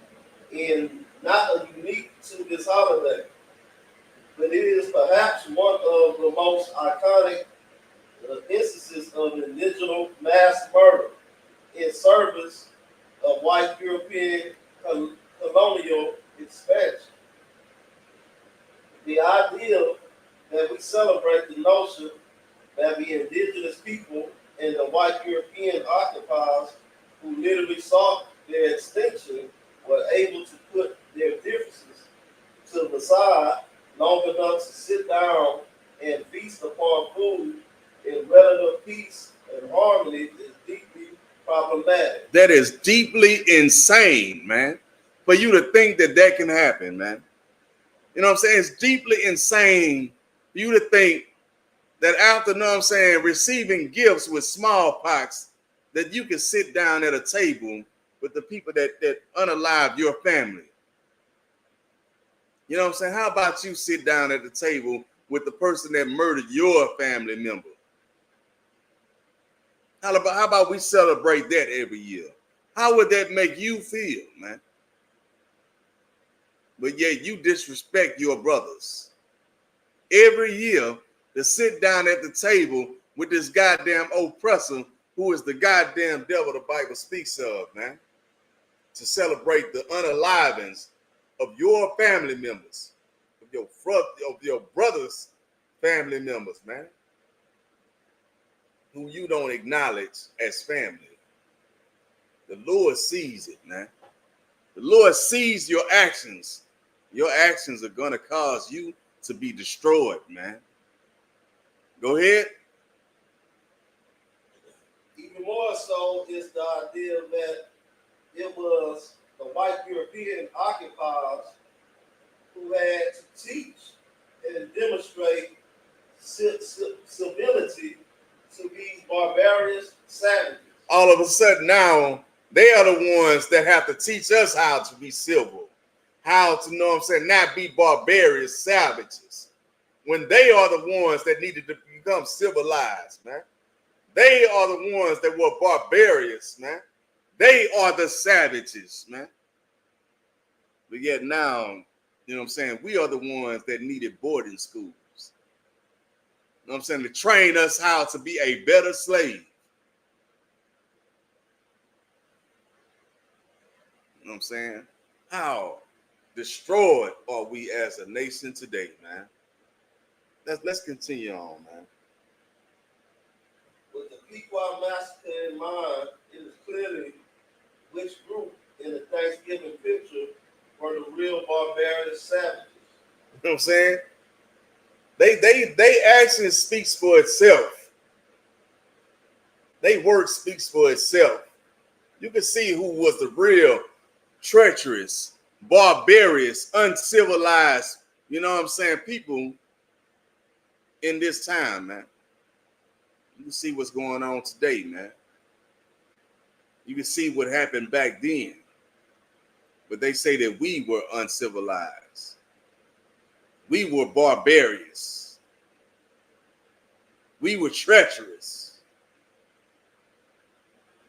in not unique to this holiday, but it is perhaps one of the most iconic instances of indigenous mass murder in service of white European colonial expansion. The idea that we celebrate the notion that the indigenous people and the white European occupiers who literally sought their extinction were able to put their differences to the side long enough to sit down and feast upon food in relative peace and harmony is deeply problematic. that is deeply insane, man. For you to think that that can happen, man. You know what I'm saying? It's deeply insane for you to think that after, you know what I'm saying, receiving gifts with smallpox, that you can sit down at a table with the people that unalive your family. You know what I'm saying? How about you sit down at the table with the person that murdered your family member? How about we celebrate that every year? How would that make you feel, man? But yet you disrespect your brothers. Every year to sit down at the table with this goddamn oppressor who is the goddamn devil the Bible speaks of, man. To celebrate the unalivings of your family members, of your brother's family members, man, who you don't acknowledge as family. The Lord sees it, man. The Lord sees your actions. Your actions are going to cause you to be destroyed, man. Go ahead. Even more so is the idea that it was the white European occupiers who had to teach and demonstrate civility to these barbarous savages. All of a sudden now, they are the ones that have to teach us how to be civil, how to, know what I'm saying, not be barbarous savages, when they are the ones that needed to become civilized, man. They are the ones that were barbarians, man. They are the savages, man. But yet now, you know what I'm saying, we are the ones that needed boarding schools. You know what I'm saying, to train us how to be a better slave. You know what I'm saying? How destroyed are we as a nation today, man? Let's continue on, man. With the Pequot massacre in mind, it is clearly which group in the Thanksgiving picture were the real barbarous savages. You know what I'm saying? They action speaks for itself. They work speaks for itself. You can see who was the real treacherous, barbarous, uncivilized, you know what I'm saying, people in this time, man. You can see what's going on today, man. You can see what happened back then. But they say that we were uncivilized. We were barbarous. We were treacherous.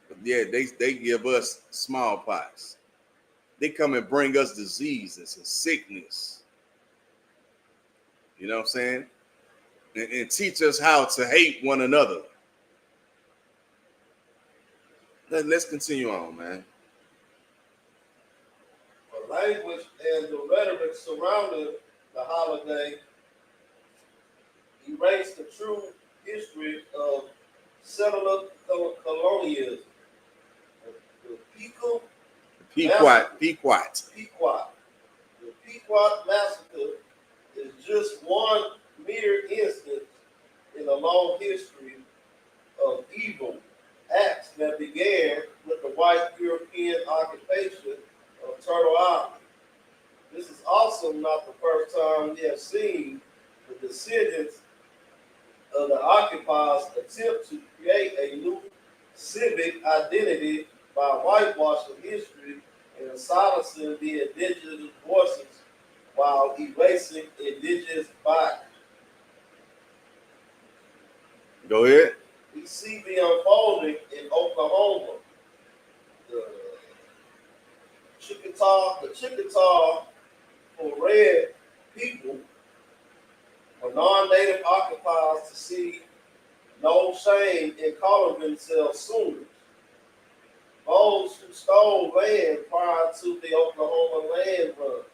But yeah, they give us smallpox. They come and bring us diseases and sickness. You know what I'm saying? And teach us how to hate one another. Let's continue on, man. The language and the rhetoric surrounding the holiday erase the true history of settler colonialism. The Pequot. The Pequot massacre is just one mere instance in a long history of evil acts that began with the white European occupation of Turtle Island. also not the first time we have seen the descendants of the occupiers attempt to create a new civic identity by whitewashing history and silencing the indigenous voices while erasing indigenous bodies. Go ahead. We see the unfolding in Oklahoma. The Chickasaw for red people or non-native occupiers to see no shame in calling themselves Sooners. Those who stole land prior to the Oklahoma land runs,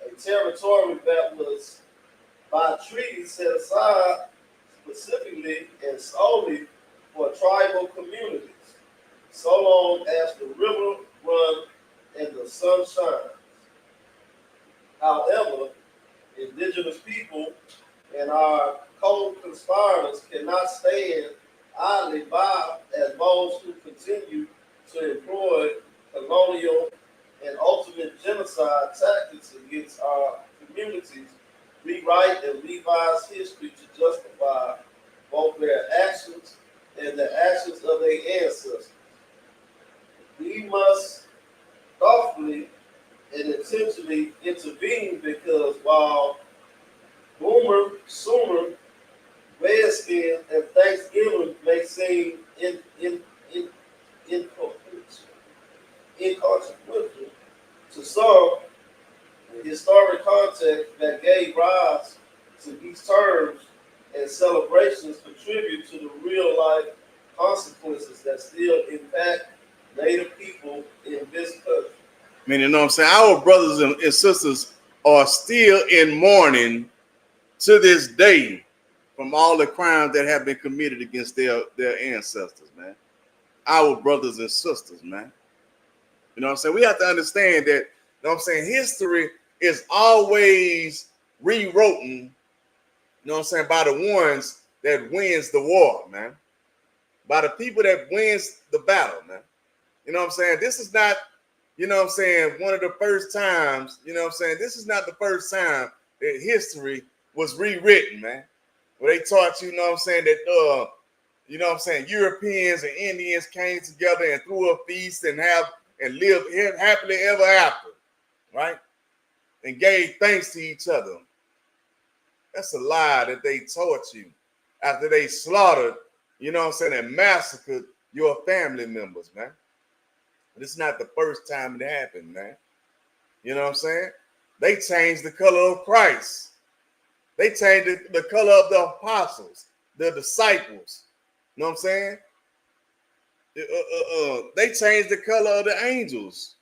a territory that was by treaty set aside specifically and solely for tribal communities, so long as the river runs and the sun shines. However, indigenous people and our co-conspirators cannot stand idly by as those who continue to employ colonial and ultimate genocide tactics against our communities, rewrite and revise history to justify both their actions and the actions of their ancestors. We must thoughtfully and intentionally intervene because while Boomer, Sooner, Redskin, and Thanksgiving may seem inconsequential to some, the historic context that gave rise to these terms and celebrations contribute to the real life consequences that still impact Native people in this country. I mean, you know what I'm saying? Our brothers and sisters are still in mourning to this day from all the crimes that have been committed against their ancestors, man. Our brothers and sisters, man. You know what I'm saying? We have to understand that, you know what I'm saying, history is always rewritten, you know what I'm saying, by the ones that wins the war, man. By the people that wins the battle, man. You know what I'm saying? This is not, you know what I'm saying, one of the first times, you know what I'm saying, this is not the first time that history was rewritten, man. Where they taught you, you know what I'm saying, that, you know what I'm saying, Europeans and Indians came together and threw a feast and lived happily ever after, right? And gave thanks to each other. That's a lie that they taught you after they slaughtered, you know what I'm saying, and massacred your family members, man. This is not the first time it happened, man. You know what I'm saying? They changed the color of Christ. They changed the color of the apostles, the disciples. You know what I'm saying? They changed the color of the angels.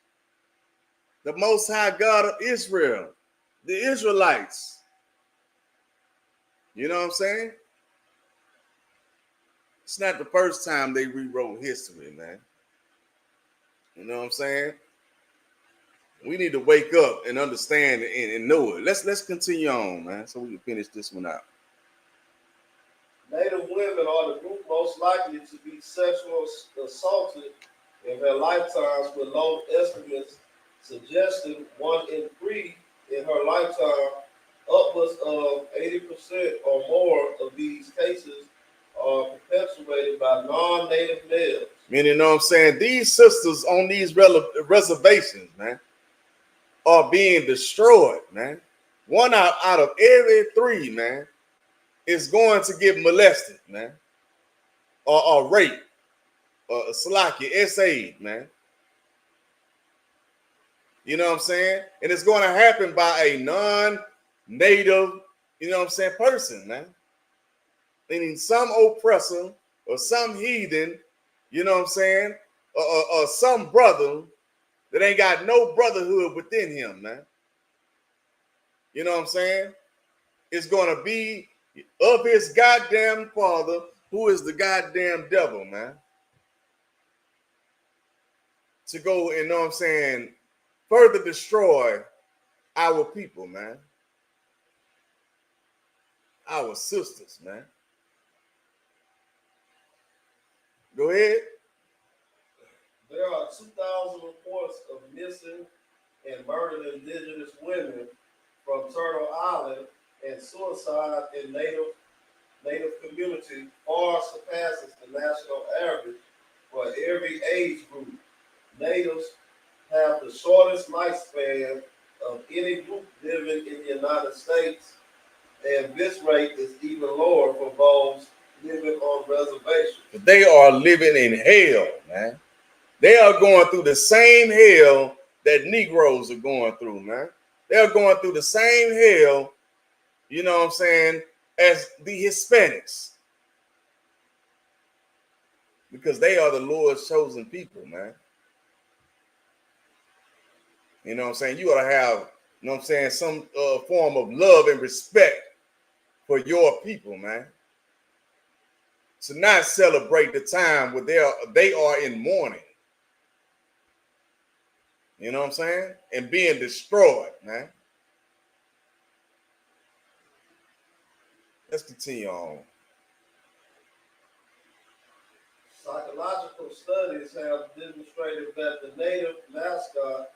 The Most High God of Israel, the Israelites. You know what I'm saying? It's not the first time they rewrote history, man. You know what I'm saying? We need to wake up and understand and know it. Let's continue on, man, so we can finish this one out. Native women are the group most likely to be sexually assaulted in their lifetimes, with low estimates suggesting 1 in 3 in her lifetime. Upwards of 80% or more of these cases are perpetuated by non-native males. Meaning, you know what I'm saying? These sisters on these reservations, man, are being destroyed, man. 1 out of every 3, man, is going to get molested, man, or raped, or slaki, SA, man. You know what I'm saying? And it's going to happen by a non-native, you know what I'm saying, person, man. Meaning some oppressor or some heathen, you know what I'm saying, or some brother that ain't got no brotherhood within him, man. You know what I'm saying? It's going to be of his goddamn father, who is the goddamn devil, man. To go and, you know what I'm saying, further destroy our people, man. Our sisters, man. Go ahead. There are 2,000 reports of missing and murdered indigenous women from Turtle Island and suicide in native community far surpasses the national average for every age group. Natives have the shortest lifespan of any group living in the United States, and this rate is even lower for those living on reservations. They are living in hell, man. They are going through the same hell that Negroes are going through, man. They're going through the same hell, you know what I'm saying, as the Hispanics. Because they are the Lord's chosen people, man. You know what I'm saying? You ought to have, you know what I'm saying, some form of love and respect for your people, man. To not celebrate the time where they are in mourning. You know what I'm saying? And being destroyed, man. Let's continue on. Psychological studies have demonstrated that the native mascot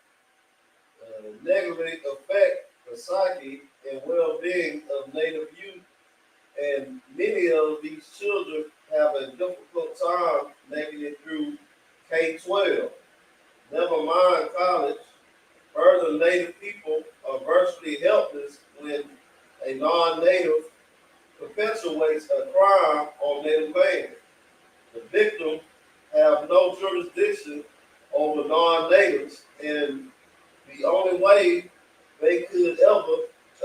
negatively affect the psyche and well-being of native youth, and many of these children have a difficult time making it through K-12. Never mind college. Further, native people are virtually helpless when a non-native perpetuates a crime on native land. The victims have no jurisdiction over non-natives, and the only way they could ever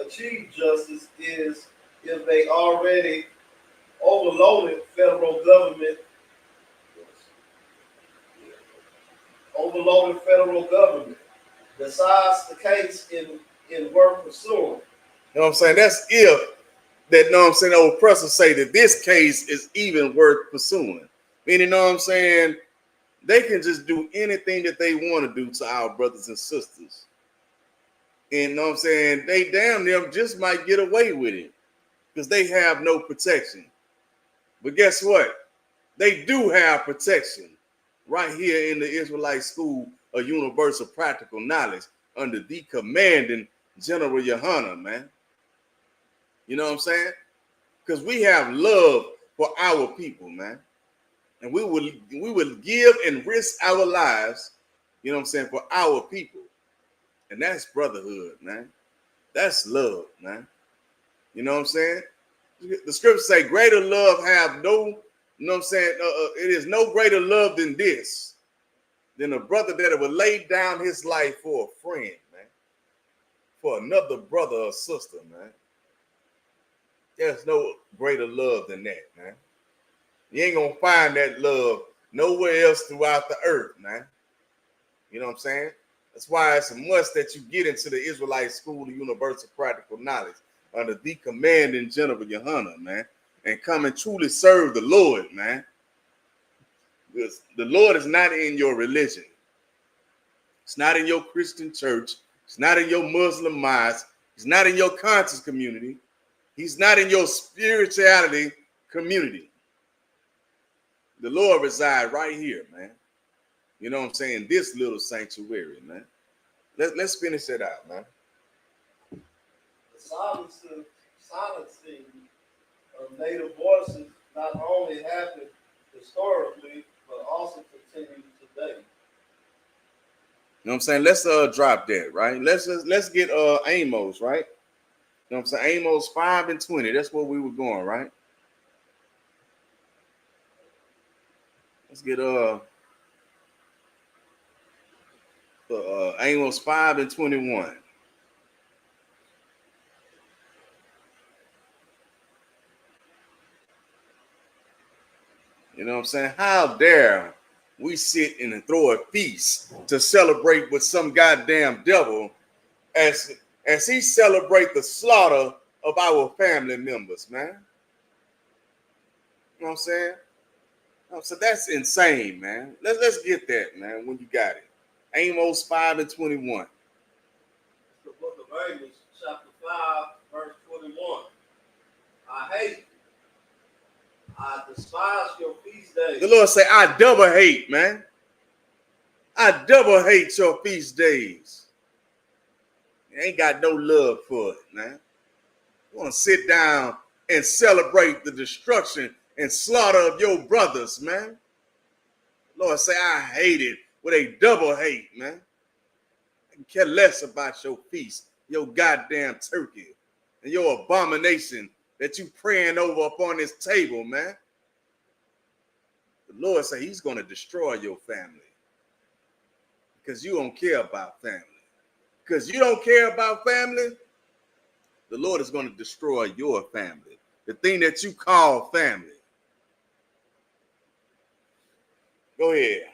achieve justice is if they already overloaded federal government. Besides the case in worth pursuing. You know what I'm saying? That's if that, know what I'm saying, the oppressors say that this case is even worth pursuing. Meaning, know what I'm saying, they can just do anything that they want to do to our brothers and sisters. And know what I'm saying, they damn near just might get away with it because they have no protection. But guess what? They do have protection right here in the Israelite School of Universal Practical Knowledge under the commanding General Yohana, man. You know what I'm saying? Because we have love for our people, man. And we will give and risk our lives, you know what I'm saying, for our people. And that's brotherhood, man. That's love, man. You know what I'm saying? The scriptures say greater love have no, you know what I'm saying? It is no greater love than this, than a brother that will lay down his life for a friend, man. For another brother or sister, man. There's no greater love than that, man. You ain't gonna find that love nowhere else throughout the earth, man. You know what I'm saying? That's why it's a must that you get into the Israelite School of Universal Practical Knowledge under the commanding General Yohana, man, and come and truly serve the Lord, man. Because the Lord is not in your religion. It's not in your Christian church. It's not in your Muslim mosque. It's not in your conscious community. He's not in your spirituality community. The Lord resides right here, man. You know what I'm saying? This little sanctuary, man. Let's finish that out, man. The silencing of native voices not only happened historically, but also continues today. You know what I'm saying? Let's drop that, right? Let's get Amos, right? You know what I'm saying? Amos 5:20. That's where we were going, right? Let's get Amos 5:21. You know what I'm saying? How dare we sit and throw a feast to celebrate with some goddamn devil as he celebrate the slaughter of our family members, man. You know what I'm saying? So that's insane, man. Let's get that, man, when you got it. Amos 5:21. The book of Amos, chapter 5, verse 21. I despise your feast days. The Lord say, I double hate, man. I double hate your feast days. You ain't got no love for it, man. You want to sit down and celebrate the destruction and slaughter of your brothers, man. Lord say, I hate it with a double hate, man. I can care less about your feast, your goddamn turkey, and your abomination that you praying over upon this table, man. The Lord say he's going to destroy your family because you don't care about family. Because you don't care about family, the Lord is going to destroy your family, the thing that you call family. Go ahead.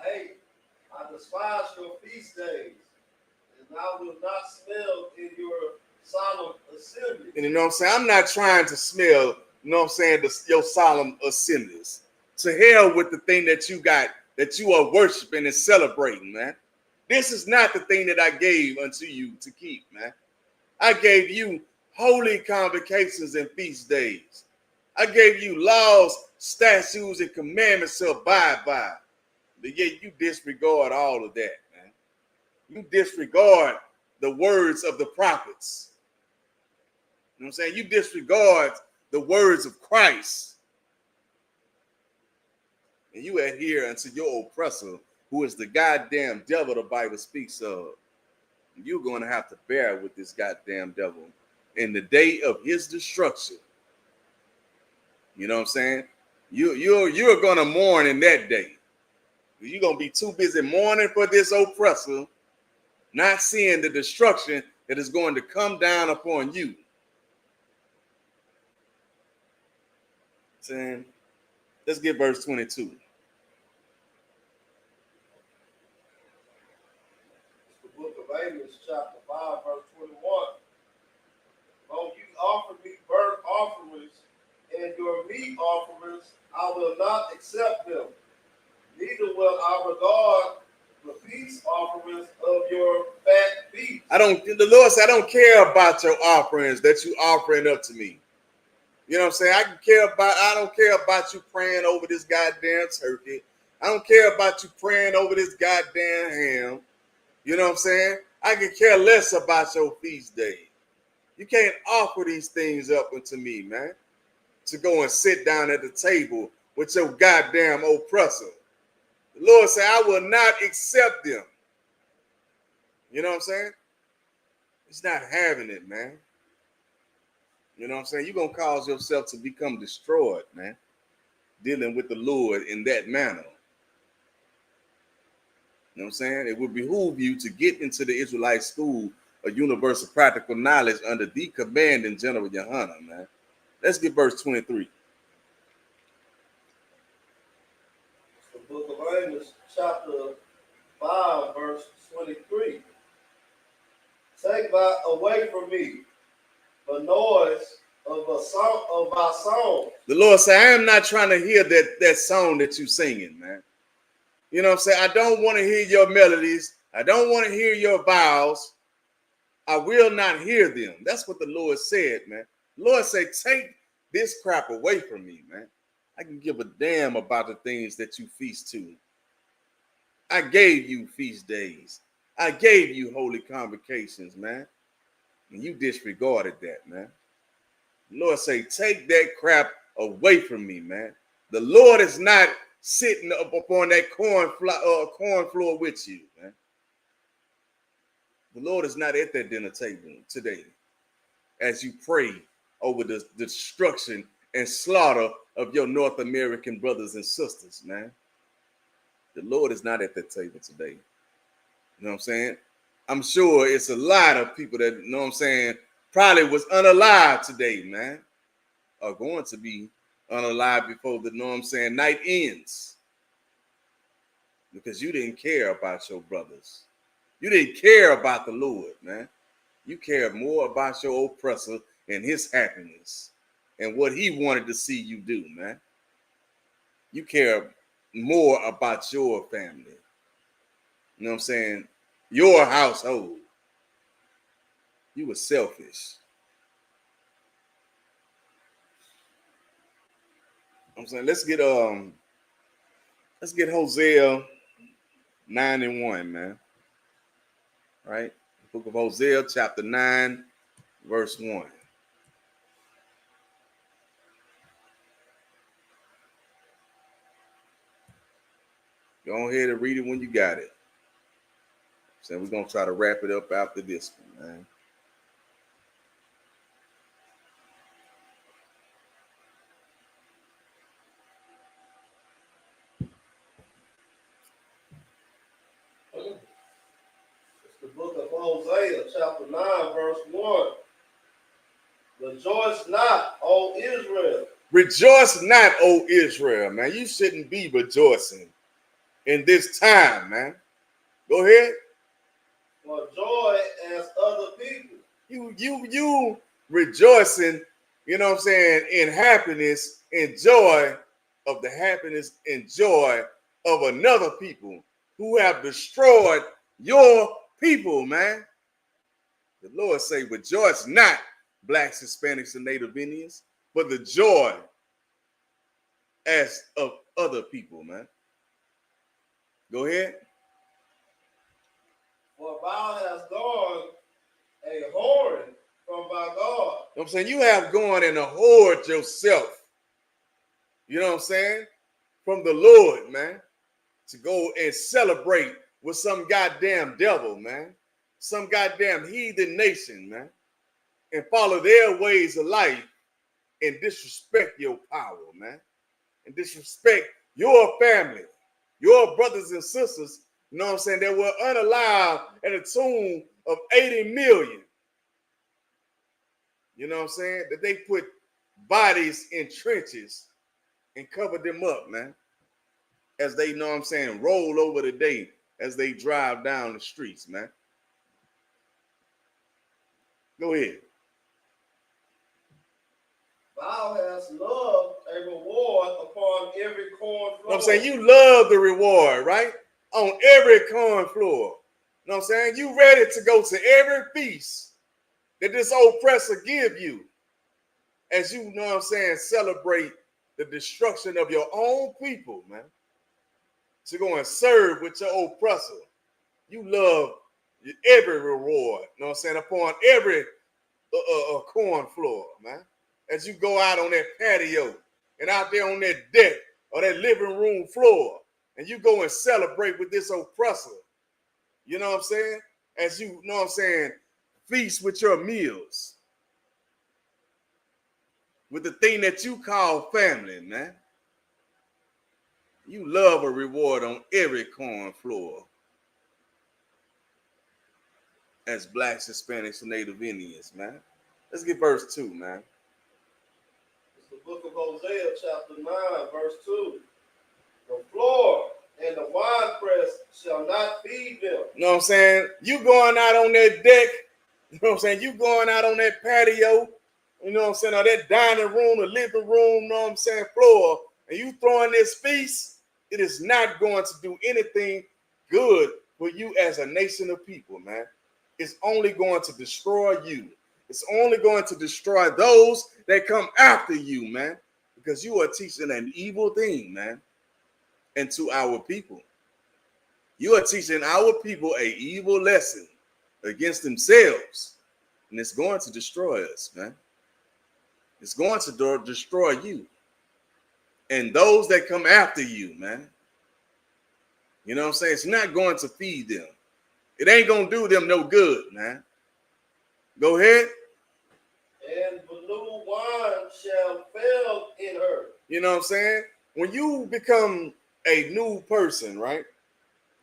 I despise your feast days, and I will not smell in your solemn assembly. And you know what I'm saying? I'm not trying to smell, you know what I'm saying, your solemn assemblies. To hell with the thing that you got, that you are worshiping and celebrating, man. This is not the thing that I gave unto you to keep, man. I gave you holy convocations and feast days. I gave you laws, statutes, and commandments to abide by. But yet you disregard all of that, man. You disregard the words of the prophets. You know what I'm saying? You disregard the words of Christ. And you adhere unto your oppressor, who is the goddamn devil the Bible speaks of. You're going to have to bear with this goddamn devil in the day of his destruction. You know what I'm saying? You're going to mourn in that day. You're going to be too busy mourning for this oppressor, not seeing the destruction that is going to come down upon you. Saying, let's get verse 22. The book of Amos, chapter 5, verse 21. Though you offer me burnt offerings and your meat offerings, I will not accept them. Neither will I regard the peace offerings of your fat beasts. The Lord said, I don't care about your offerings that you offering up to me. You know what I'm saying? I don't care about you praying over this goddamn turkey. I don't care about you praying over this goddamn ham. You know what I'm saying? I can care less about your feast day. You can't offer these things up unto me, man, to go and sit down at the table with your goddamn oppressor. The Lord said, I will not accept them. You know what I'm saying? It's not having it, man. You know what I'm saying? You're going to cause yourself to become destroyed, man, dealing with the Lord in that manner. You know what I'm saying? It would behoove you to get into the Israelite school of universal practical knowledge under the commanding General Yohana, man. Let's get verse 23. The book of Amos, chapter 5, verse 23. Take away from me the noise of our song. The Lord said, I am not trying to hear that song that you're singing, man. You know what I'm saying? I don't want to hear your melodies. I don't want to hear your vows. I will not hear them. That's what the Lord said, man. The Lord said, take this crap away from me, man. I can give a damn about the things that you feast to. I gave you feast days. I gave you holy convocations, man. And you disregarded that, man. The Lord say, take that crap away from me, man. The Lord is not sitting up upon that corn floor with you, man. The Lord is not at that dinner table today as you pray over the destruction and slaughter of your North American brothers and sisters, man. The Lord is not at that table today. You know what I'm saying? I'm sure it's a lot of people that, you know what I'm saying, probably was unalive today, man, are going to be unalive before the, you know what I'm saying, night ends. Because you didn't care about your brothers. You didn't care about the Lord, man. You cared more about your oppressor and his happiness and what he wanted to see you do, man. You care more about your family. You know what I'm saying? Your household. You were selfish. I'm saying let's get Hosea 9:1, man. Right? Book of Hosea, chapter 9, verse 1. Go ahead and read it when you got it. So we're going to try to wrap it up after this one, man. It's the book of Hosea, chapter 9, verse 1. Rejoice not, O Israel. Rejoice not, O Israel, man. You shouldn't be rejoicing in this time, man. Go ahead. For joy as other people. You rejoicing, you know what I'm saying, in happiness and joy of the happiness and joy of another people who have destroyed your people, man. The Lord say, rejoice not, blacks, Hispanics, and Native Indians, but the joy as of other people, man. Go ahead. For thou hast gone a whoring from thy God. You know what I'm saying? You have gone and whored yourself. You know what I'm saying? From the Lord, man. To go and celebrate with some goddamn devil, man. Some goddamn heathen nation, man. And follow their ways of life and disrespect your power, man. And disrespect your family, your brothers and sisters, you know what I'm saying, that were unalive at a tune of 80 million. You know what I'm saying? That they put bodies in trenches and covered them up, man. As they, you know what I'm saying, roll over the day as they drive down the streets, man. Go ahead. Thou hast loved a reward upon every corn floor. You know what I'm saying? You love the reward, right? On every corn floor. You know what I'm saying? You ready to go to every feast that this oppressor give you as you know what I'm saying, celebrate the destruction of your own people, man. To go and serve with your oppressor. You love every reward, you know what I'm saying, upon every corn floor, man. As you go out on that patio and out there on that deck or that living room floor and you go and celebrate with this oppressor, you know what I'm saying? As you know what I'm saying, feast with your meals. With the thing that you call family, man. You love a reward on every corn floor. As blacks, Hispanics, and Native Indians, man. Let's get verse 2, man. It's the book of Hosea, chapter 9, verse 2. The floor and the winepress shall not feed them. You know what I'm saying? You going out on that deck, you know what I'm saying? You going out on that patio, you know what I'm saying, or that dining room, the living room, you know what I'm saying, floor, and you throwing this feast, it is not going to do anything good for you as a nation of people, man. It's only going to destroy you. It's only going to destroy those that come after you, man, because you are teaching an evil thing, man, and to our people. You are teaching our people an evil lesson against themselves, and it's going to destroy us, man. It's going to destroy you and those that come after you, man. You know what I'm saying? It's not going to feed them. It ain't going to do them no good, man. Go ahead. And the new wine shall fail in her. You know what I'm saying? When you become a new person, right?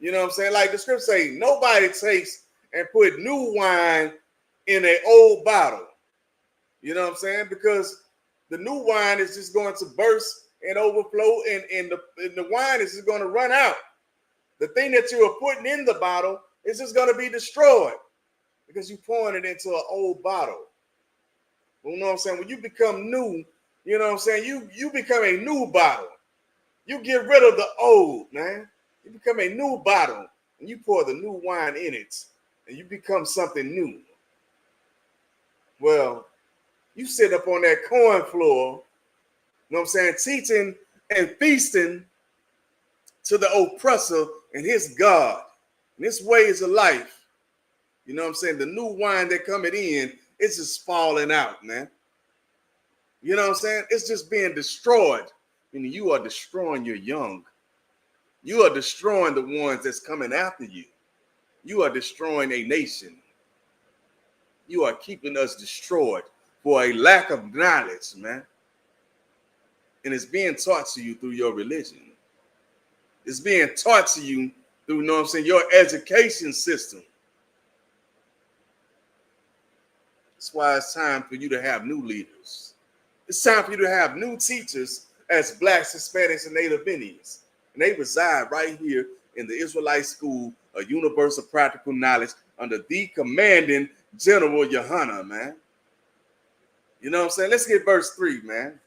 You know what I'm saying? Like the scripture say, nobody takes and put new wine in an old bottle. You know what I'm saying? Because the new wine is just going to burst and overflow, and the wine is just going to run out. The thing that you are putting in the bottle is just going to be destroyed because you're pouring it into an old bottle. You know what I'm saying? When you become new, you know what I'm saying? You become a new bottle. You get rid of the old, man. You become a new bottle and you pour the new wine in it and you become something new. Well, you sit up on that corn floor, you know what I'm saying, teaching and feasting to the oppressor and his God and his ways of life. You know what I'm saying? The new wine that coming in, it's just falling out, man. You know what I'm saying? It's just being destroyed. And you are destroying your young. You are destroying the ones that's coming after you. You are destroying a nation. You are keeping us destroyed for a lack of knowledge, man. And it's being taught to you through your religion. It's being taught to you through, you know what I'm saying, your education system. That's why it's time for you to have new leaders. It's time for you to have new teachers as Blacks, Hispanics, and Native Indians. And they reside right here in the Israelite School of Universal Practical Knowledge under the commanding General Yohana, man. You know what I'm saying? Let's get verse 3, man.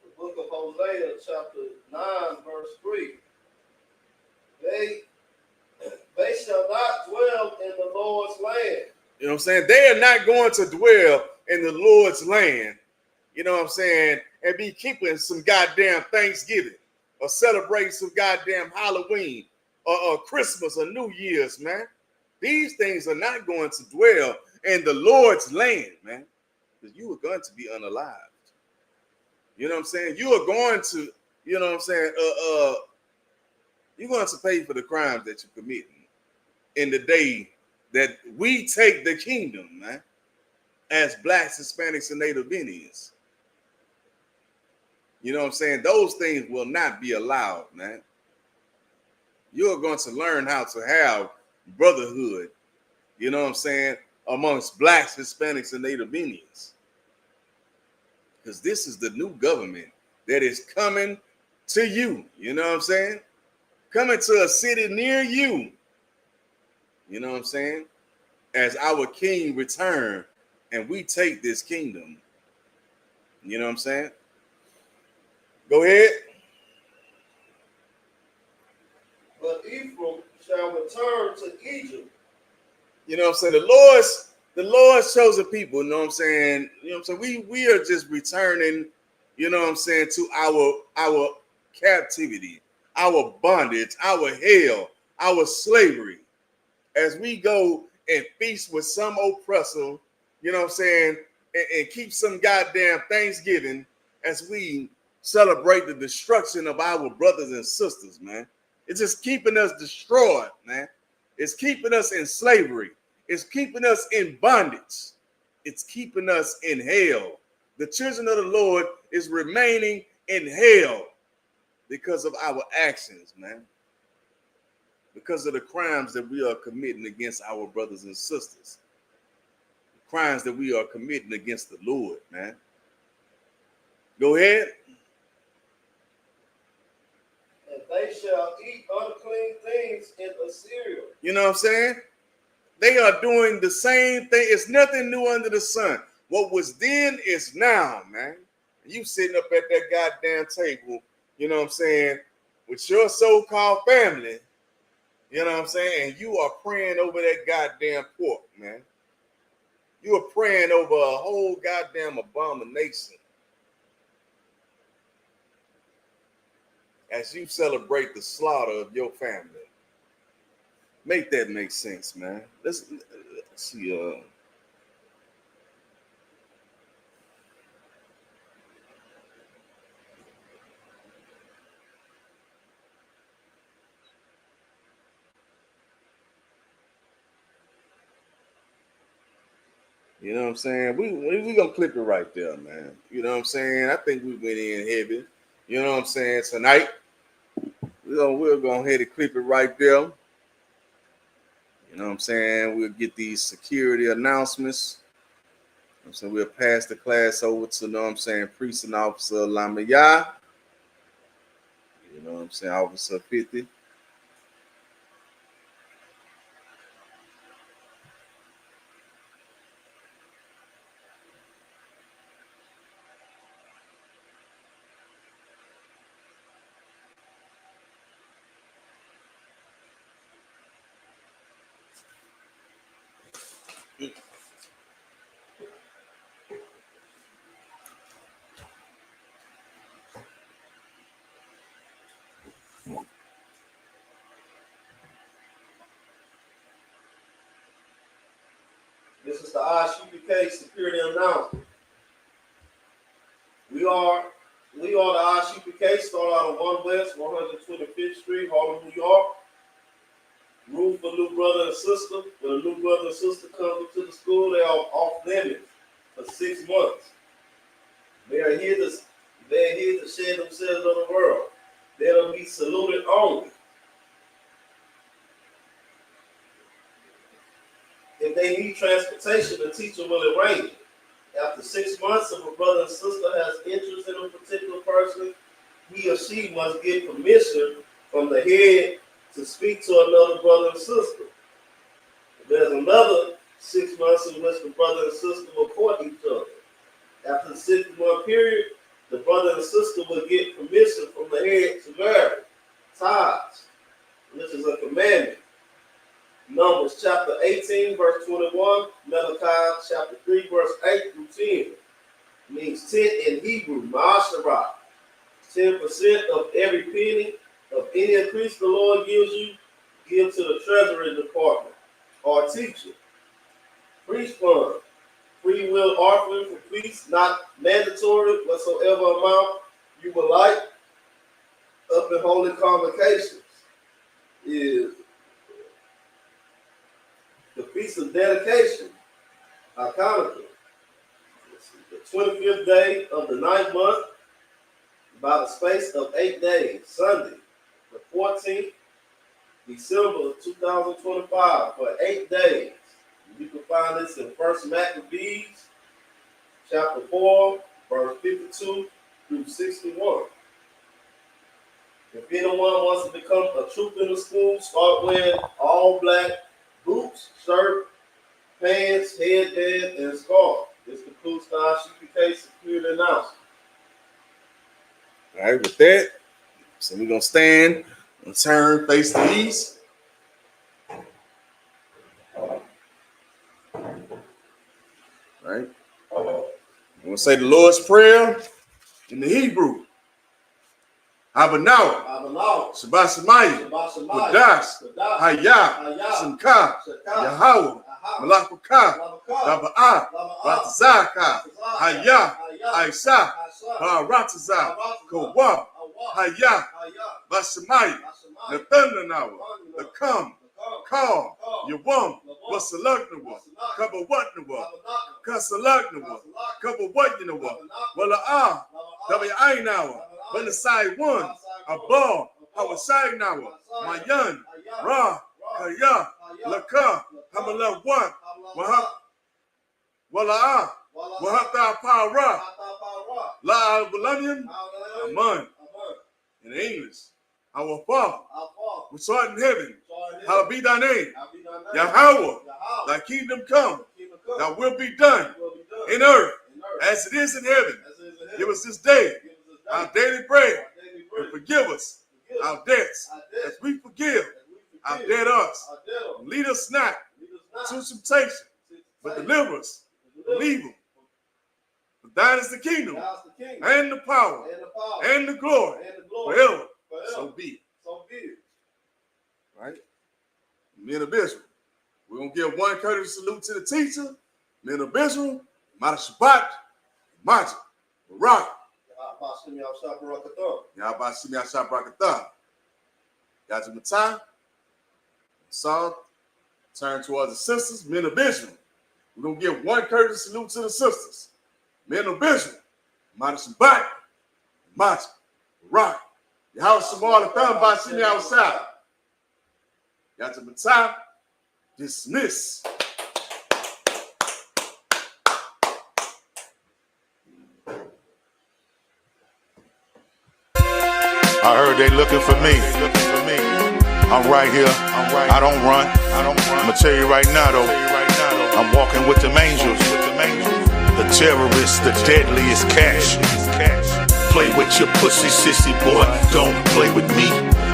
The book of Hosea, chapter 9, verse 3. They shall not dwell in the Lord's land. You know what I'm saying? They are not going to dwell in the Lord's land, you know what I'm saying, and be keeping some goddamn Thanksgiving or celebrating some goddamn Halloween or Christmas or New Year's, man. These things are not going to dwell in the Lord's land, man, because you are going to be unalived. You know what I'm saying? You are going to, you know what I'm saying, you're going to pay for the crimes that you're committing in the day that we take the kingdom, man, as Blacks, Hispanics, and Native Indians. You know what I'm saying? Those things will not be allowed, man. You're going to learn how to have brotherhood, you know what I'm saying, amongst Blacks, Hispanics, and Native Indians. Because this is the new government that is coming to you, you know what I'm saying? Coming to a city near you. You know what I'm saying? As our king return and we take this kingdom. You know what I'm saying? Go ahead. But Ephraim shall return to Egypt. You know what I'm saying? The Lord's chosen people, you know what I'm saying? You know what I'm saying? We are just returning, you know what I'm saying, to our captivity, our bondage, our hell, our slavery. As we go and feast with some oppressor, you know what I'm saying, and keep some goddamn Thanksgiving as we celebrate the destruction of our brothers and sisters, man. It's just keeping us destroyed, man. It's keeping us in slavery. It's keeping us in bondage. It's keeping us in hell. The children of the Lord is remaining in hell because of our actions, man. Because of the crimes that we are committing against our brothers and sisters. The crimes that we are committing against the Lord, man. Go ahead. And they shall eat unclean things in Assyria. You know what I'm saying? They are doing the same thing. It's nothing new under the sun. What was then is now, man. You sitting up at that goddamn table, you know what I'm saying, with your so-called family. You know what I'm saying? And you are praying over that goddamn pork, man. You are praying over a whole goddamn abomination. As you celebrate the slaughter of your family. Make that make sense, man. Let's see. You know what I'm saying? We gonna clip it right there, man. You know what I'm saying? I think we went in heavy. You know what I'm saying? Tonight, we're gonna head and clip it right there. You know what I'm saying? We'll get these security announcements. So we'll pass the class over to, you know what I'm saying, Precinct Officer Lamaya. You know what I'm saying? Officer 50. This is the ISUPK security announcement. We are the ISUPK, start out on 1 West, 125th Street, Harlem, New York. Rule for new brother and sister. When a new brother and sister comes into the school, they are off limits for 6 months. They are here to shed themselves on the world. They'll be saluted only. If they need transportation, the teacher will arrange it. After 6 months, if a brother and sister has interest in a particular person, he or she must get permission from the head to speak to another brother and sister. There's another 6 months in which the brother and sister will court each other. After the 6-month period, the brother and sister will get permission from the head to marry. Tithes, which is a commandment. Numbers chapter 18, verse 21, Malachi chapter 3, verse 8 through 10. Means 10 in Hebrew, Ma'asharah. 10% of every penny of any increase the Lord gives you, give to the treasury department or teacher. Priest fund, free will offering for priests, not mandatory, whatsoever amount you would like. Up in holy convocations is the feast of dedication, Hanukkah, the 25th day of the 9th month, by the space of 8 days, Sunday, the 14th December 2025, for 8 days. You can find this in 1 Maccabees, chapter 4, verse 52 through 61. If anyone wants to become a troop in the school, start wearing all black boots, shirt, pants, headband, and scarf. This concludes the ISUPK security announcement. All right, with that, so we're going to stand and turn face the east. All right. We're going to say the Lord's Prayer in the Hebrew. Abanawa, Shabbat Shemayim, Kodash, Hayah, Simcha, Yahweh, Malakukah, Raba'ah, Ratazaka, Hayah, Aisha, Baratazah, Kowah, Hayah, Bashemayim, Nathanawa, the Come, Call, Yawam, Wasalagnawa, Kabawatnawa, Kasalagnawa, Kabawatnawa, Wala'ah, Dabi'ainawa, Benesai one, Abal, Hawasai Mayan, Ra, Kaya, Laka, Hamala one, Wala'ah, Wahata Para, La Albalamian, Aman. In English, our Father, which art in heaven, hallowed be thy name. Yahweh, thy kingdom come, thy will be done in earth as it is in heaven. Give us this day our daily bread, and forgive us our debts as we forgive our debtors. Lead us not to temptation, but deliver us from evil. For thine is the kingdom, and the power, and the glory, forever. So be it. Right? Men of Israel. We're going to give one courteous salute to the teacher. Men of Israel, Mata Shabbat, Majah, Barak. Yahba Shimi Ashab Barakatah. Yajimatai. Saul. Turn towards the sisters, men of Israel. We're going to give one courteous salute to the sisters. Men of Israel, Mata Shabbat, Majah, Barak. Yahweh Shamal Atham Bashimi outside. Yajimatai. Dismiss. I heard they looking for me. I'm right here. I don't run. I'ma tell you right now though. I'm walking with them angels. The terrorists, the deadliest cash. Play with your pussy, sissy boy. Don't play with me.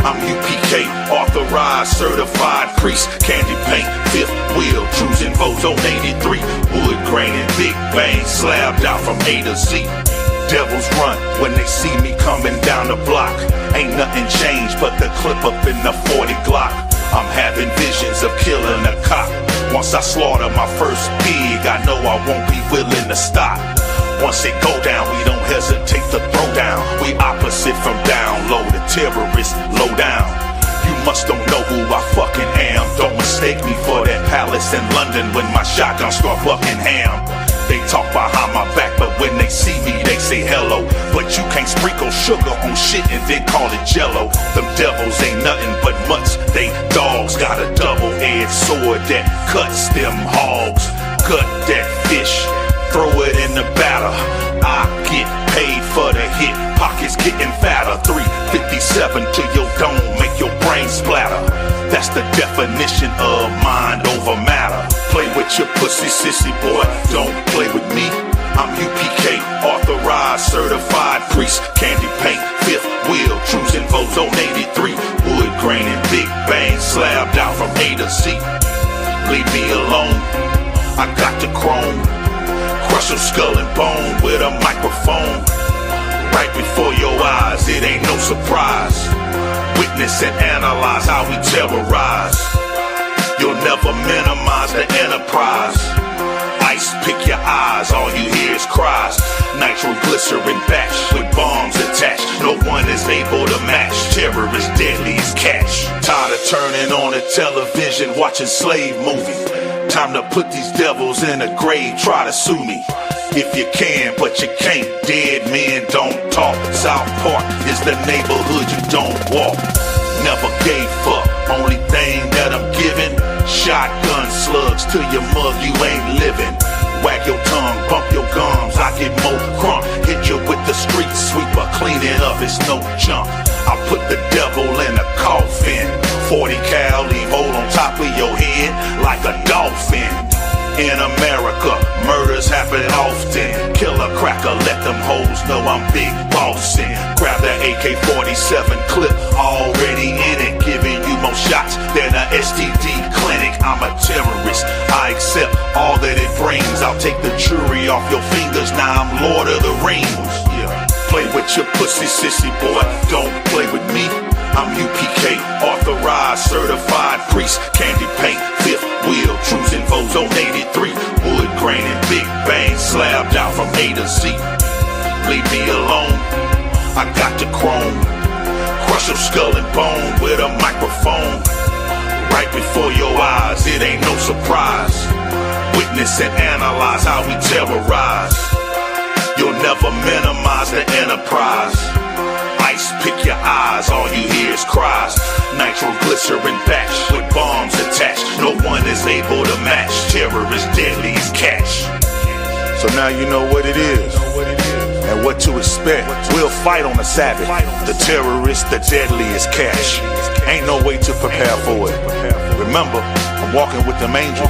I'm UPK, authorized, certified priest. Candy paint, fifth wheel, cruising Vozo 83. Wood grain and big bang, slabbed out from A to Z. Devils run when they see me coming down the block. Ain't nothing changed but the clip up in the 40 Glock. I'm having visions of killing a cop. Once I slaughter my first pig, I know I won't be willing to stop. Once it go down, we don't hesitate to throw down. We opposite from down low, the terrorists low down. You must don't know who I fucking am. Don't mistake me for that palace in London when my shotgun start Buckingham. They talk behind my back, but when they see me, they say hello. But you can't sprinkle sugar on shit and then call it jello. Them devils ain't nothing but mutts. They dogs got a double-edged sword that cuts them hogs. Gut that fish, throw it in the batter. I get paid for the hit, pockets getting fatter. 357 to your dome, make your brain splatter. That's the definition of mind over matter. Play with your pussy, sissy boy, don't play with me. I'm UPK, authorized, certified priest. Candy paint, fifth wheel, cruising Ozone 83. Wood grain and big bang, slabbed out from A to Z. Leave me alone, I got the chrome. Crush your skull and bone with a microphone. Right before your eyes, it ain't no surprise. Witness and analyze how we terrorize. You'll never minimize the enterprise. Ice pick your eyes, all you hear is cries. Nitroglycerin batch with bombs attached. No one is able to match. Terror is deadly as catch. Tired of turning on the television, watching slave movies. Time to put these devils in a grave, try to sue me. If you can, but you can't. Dead men don't talk. South Park is the neighborhood you don't walk. Never gave up, only thing that I'm giving. Shotgun slugs to your mug, you ain't living. Wag your tongue, bump your gums, I get more crunk. Hit you with the street sweeper, clean it up, it's no junk. I put the devil in a coffin. 40 cal, leave hole on top of your head like a dolphin. In America, murders happen often. Killer cracker, let them hoes know I'm big bossin'. Grab the AK-47 clip, already in it, giving you more shots than a STD clinic. I'm a terrorist, I accept all that it brings. I'll take the jury off your fingers, now I'm Lord of the Rings. Yeah. Play with your pussy, sissy boy, don't play with me. I'm UPK, authorized, certified priest. Candy paint, fifth wheel, cruising Ozone 83. Wood grain and big bang, slabbed out from A to Z. Leave me alone, I got the chrome. Crush your skull and bone with a microphone. Right before your eyes, it ain't no surprise. Witness and analyze how we terrorize. You'll never minimize the enterprise. Ice pick your eyes, all you hear is cries. Nitroglycerin batch with bombs attached. No one is able to match. Terror is deadly as catch. So now you know what it is and what to expect. We'll fight on the Sabbath. The terrorist, the deadliest catch. Ain't no way to prepare for it. Remember, I'm walking with them angels.